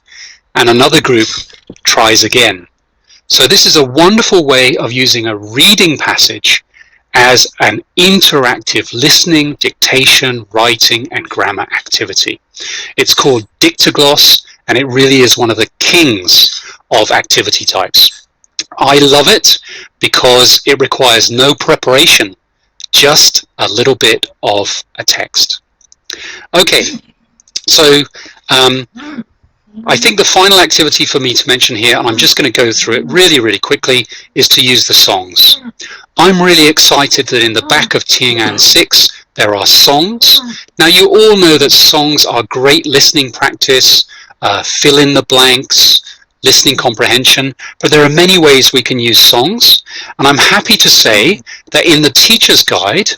[SPEAKER 2] And another group tries again. So this is a wonderful way of using a reading passage as an interactive listening, dictation, writing, and grammar activity. It's called Dictogloss, and it really is one of the kings of activity types. I love it because it requires no preparation, just a little bit of a text. Okay, so I think the final activity for me to mention here, and I'm just going to go through it really quickly, is to use the songs. I'm really excited that in the back of TIENG ANH 6 there are songs. Now you all know that songs are great listening practice, fill in the blanks, listening comprehension, but there are many ways we can use songs, and I'm happy to say that in the teacher's guide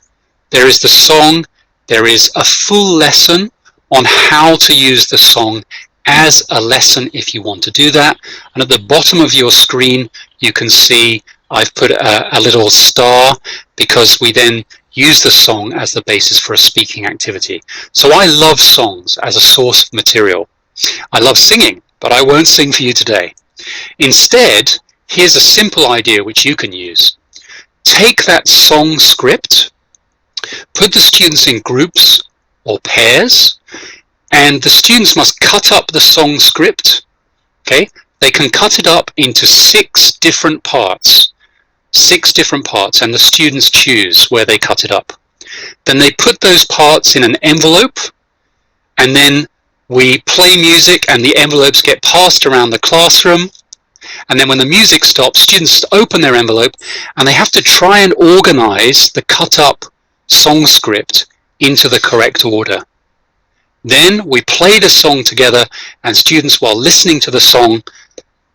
[SPEAKER 2] there is the song, there is a full lesson on how to use the song as a lesson if you want to do that, and at the bottom of your screen you can see I've put a little star because we then use the song as the basis for a speaking activity. So I love songs as a source of material. I love singing, but I won't sing for you today. Instead, here's a simple idea which you can use. Take that song script, put the students in groups or pairs, and the students must cut up the song script. Okay, they can cut it up into 6 different parts. 6 different parts, and the students choose where they cut it up. Then they put those parts in an envelope, and then we play music and the envelopes get passed around the classroom. And then when the music stops, students open their envelope and they have to try and organize the cut up song script into the correct order. Then we play the song together, and students, while listening to the song,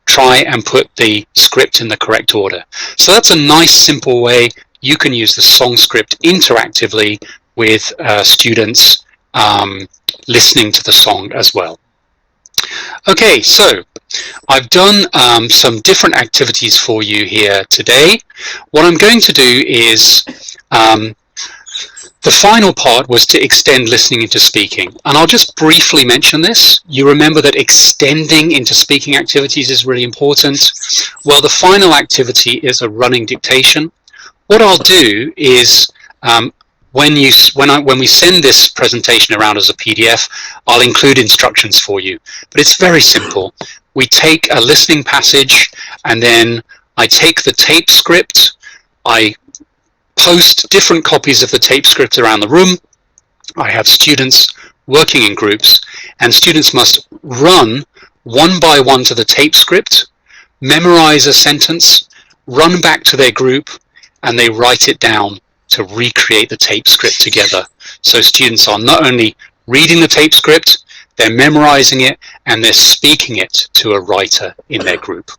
[SPEAKER 2] try and put the script in the correct order. So that's a nice simple way you can use the song script interactively with students listening to the song as well. Okay, so I've done some different activities for you here today. What I'm going to do is the final part was to extend listening into speaking, and I'll just briefly mention this. You remember that extending into speaking activities is really important. Well, the final activity is a running dictation. What I'll do is when we send this presentation around as a PDF, I'll include instructions for you, but it's very simple. We take a listening passage, and then I take the tape script, I post different copies of the tape script around the room. I have students working in groups, and students must run one by one to the tape script, memorize a sentence, run back to their group, and they write it down to recreate the tape script together. So students are not only reading the tape script, they're memorizing it, and they're speaking it to a writer in their group.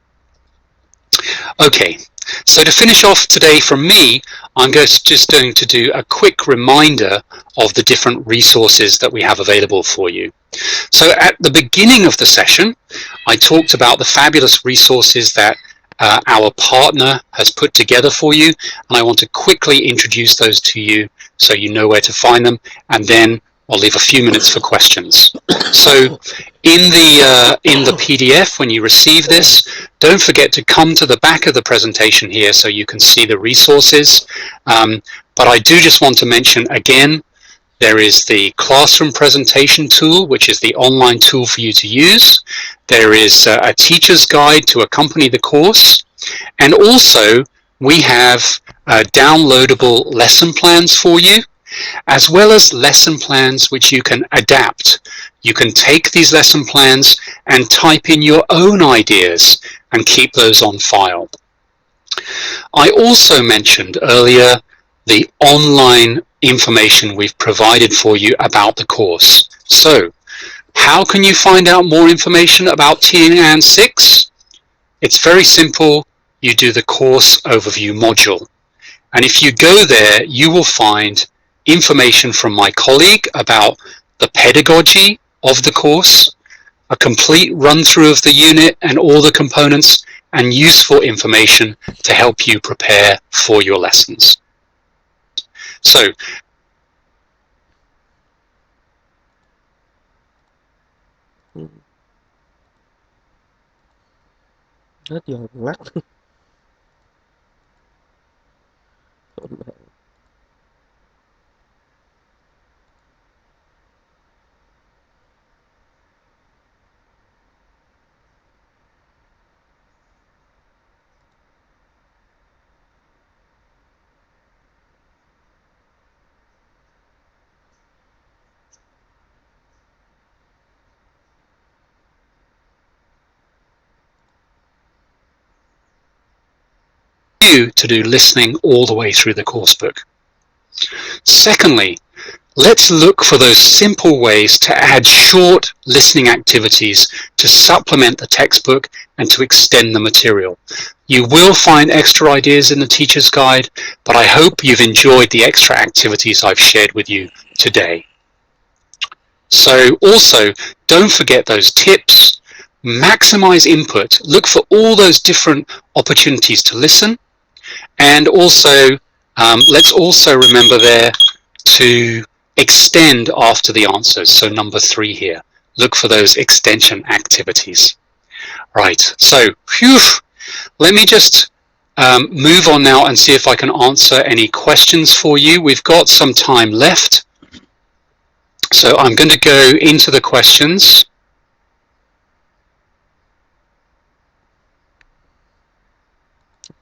[SPEAKER 2] Okay, so to finish off today from me, I'm just going to do a quick reminder of the different resources that we have available for you. So at the beginning of the session, I talked about the fabulous resources that our partner has put together for you, and I want to quickly introduce those to you so you know where to find them, and then I'll leave a few minutes for questions. So in the PDF, when you receive this, don't forget to come to the back of the presentation here so you can see the resources. But I do just want to mention again, there is the classroom presentation tool, which is the online tool for you to use. There is a teacher's guide to accompany the course. And also, we have downloadable lesson plans for you, as well as lesson plans which you can adapt. You can take these lesson plans and type in your own ideas and keep those on file. I also mentioned earlier the online information we've provided for you about the course. So, how can you find out more information about TIENG ANH 6? It's very simple. You do the course overview module. And if you go there, you will find information from my colleague about the pedagogy of the course, a complete run-through of the unit and all the components, and useful information to help you prepare for your lessons. So,
[SPEAKER 3] hết giờ ngắt.
[SPEAKER 2] you to do listening all the way through the course book. Secondly, let's look for those simple ways to add short listening activities to supplement the textbook and to extend the material. You will find extra ideas in the teacher's guide, but I hope you've enjoyed the extra activities I've shared with you today. So also, don't forget those tips. Maximize input. Look for all those different opportunities to listen And also, let's also remember there to extend after the answers. So number 3 here, look for those extension activities. Right, so phew, let me just move on now and see if I can answer any questions for you. We've got some time left. So I'm going to go into the questions.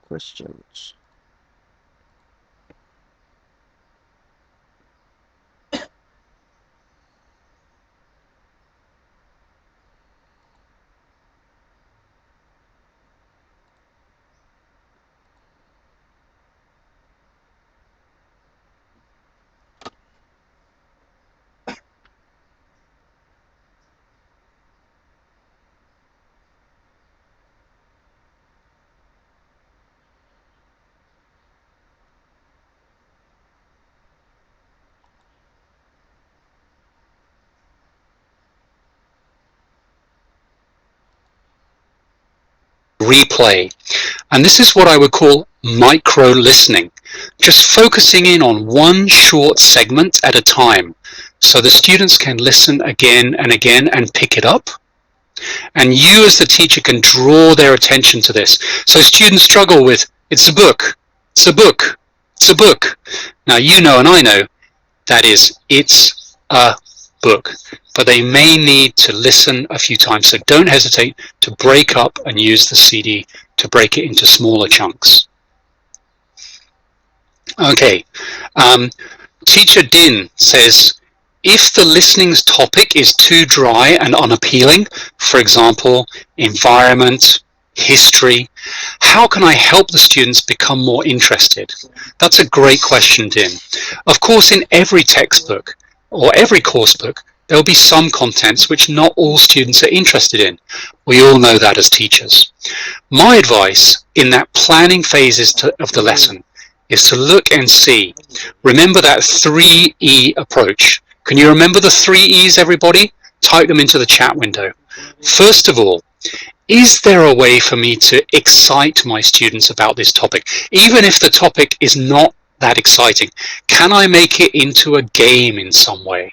[SPEAKER 3] Questions.
[SPEAKER 2] Replay. And this is what I would call micro listening, just focusing in on one short segment at a time so the students can listen again and again and pick it up. And you as the teacher can draw their attention to this. So students struggle with, it's a book, it's a book, it's a book. Now you know and I know that is, it's a book. But they may need to listen a few times. So don't hesitate to break up and use the CD to break it into smaller chunks. Okay, Teacher Din says, if the listening's topic is too dry and unappealing, for example, environment, history, how can I help the students become more interested? That's a great question, Din. Of course, in every textbook or every course book, there will be some contents which not all students are interested in. We all know that as teachers. My advice in that planning phases of the lesson is to look and see. Remember that 3E approach. Can you remember the 3 E's, everybody? Type them into the chat window. First of all, is there a way for me to excite my students about this topic? Even if the topic is not that exciting, can I make it into a game in some way?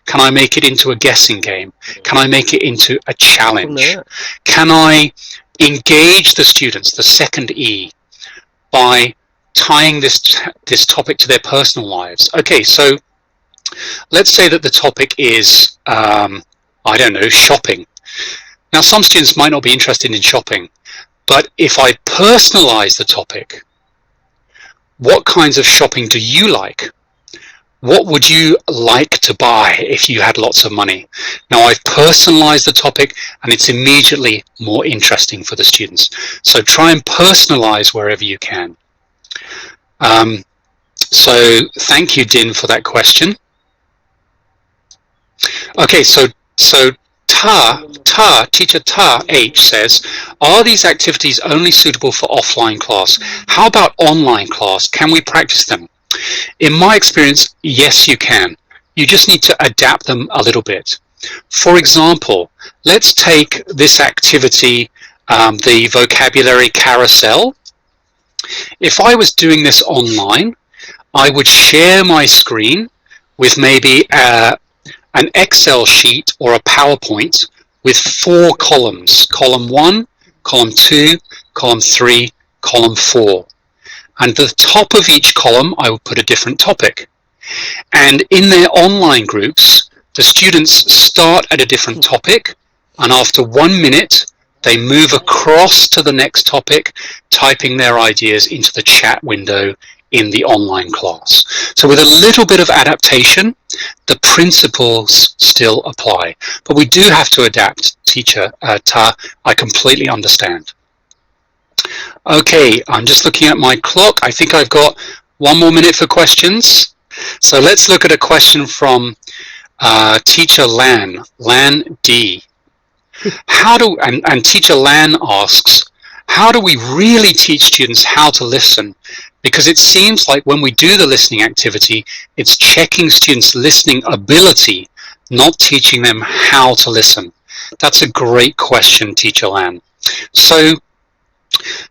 [SPEAKER 2] Can I make it into a guessing game? Can I make it into a challenge? Can I engage the students, the second E, by tying this topic to their personal lives? Okay, so let's say that the topic is, I don't know, shopping. Now, some students might not be interested in shopping, but if I personalize the topic, what kinds of shopping do you like? What would you like to buy if you had lots of money? Now, I've personalized the topic and it's immediately more interesting for the students. So try and personalize wherever you can. So thank you, Din, for that question. Okay, so Teacher Ta H says, are these activities only suitable for offline class? How about online class? Can we practice them? In my experience, yes, you can. You just need to adapt them a little bit. For example, let's take this activity, the vocabulary carousel. If I was doing this online, I would share my screen with maybe an Excel sheet or a PowerPoint with 4 columns. Column 1, column 2, column 3, column 4. And at the top of each column, I would put a different topic. And in their online groups, the students start at a different topic, and after 1 minute, they move across to the next topic, typing their ideas into the chat window in the online class. So with a little bit of adaptation, the principles still apply. But we do have to adapt, Teacher Ta. I completely understand. Okay, I'm just looking at my clock. I think I've got 1 more minute for questions. So let's look at a question from Teacher Lan D. And Teacher Lan asks, how do we really teach students how to listen? Because it seems like when we do the listening activity, it's checking students' listening ability, not teaching them how to listen. That's a great question, Teacher Lan. So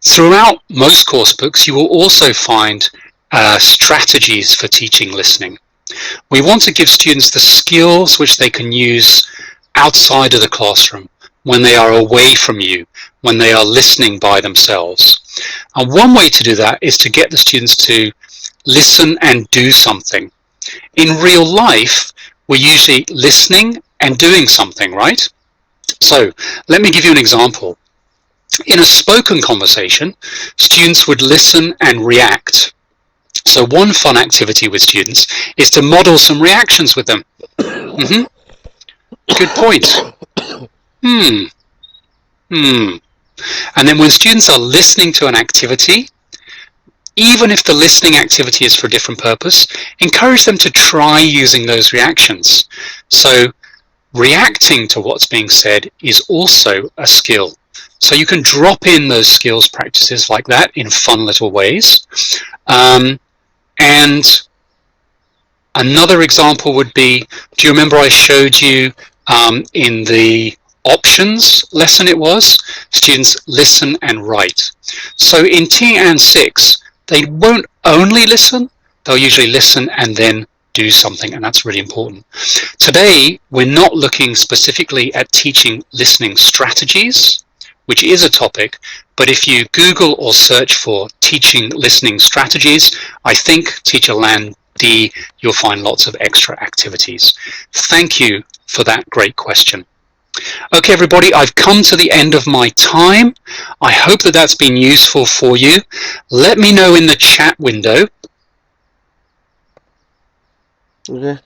[SPEAKER 2] Throughout most course books, you will also find strategies for teaching listening. We want to give students the skills which they can use outside of the classroom, when they are away from you, when they are listening by themselves. And one way to do that is to get the students to listen and do something. In real life, we're usually listening and doing something, right? So let me give you an example. In a spoken conversation, students would listen and react. So one fun activity with students is to model some reactions with them. Good point. And then when students are listening to an activity, even if the listening activity is for a different purpose, encourage them to try using those reactions. So reacting to what's being said is also a skill. So you can drop in those skills practices like that in fun little ways. And another example would be, do you remember I showed you in the options lesson it was? Students listen and write. So in TIENG ANH 6, they won't only listen, they'll usually listen and then do something, and that's really important. Today, we're not looking specifically at teaching listening strategies, which is a topic, but if you Google or search for teaching listening strategies, I think TeacherLand D, you'll find lots of extra activities. Thank you for that great question. Okay, everybody, I've come to the end of my time. I hope that that's been useful for you. Let me know in the chat window.
[SPEAKER 3] Okay.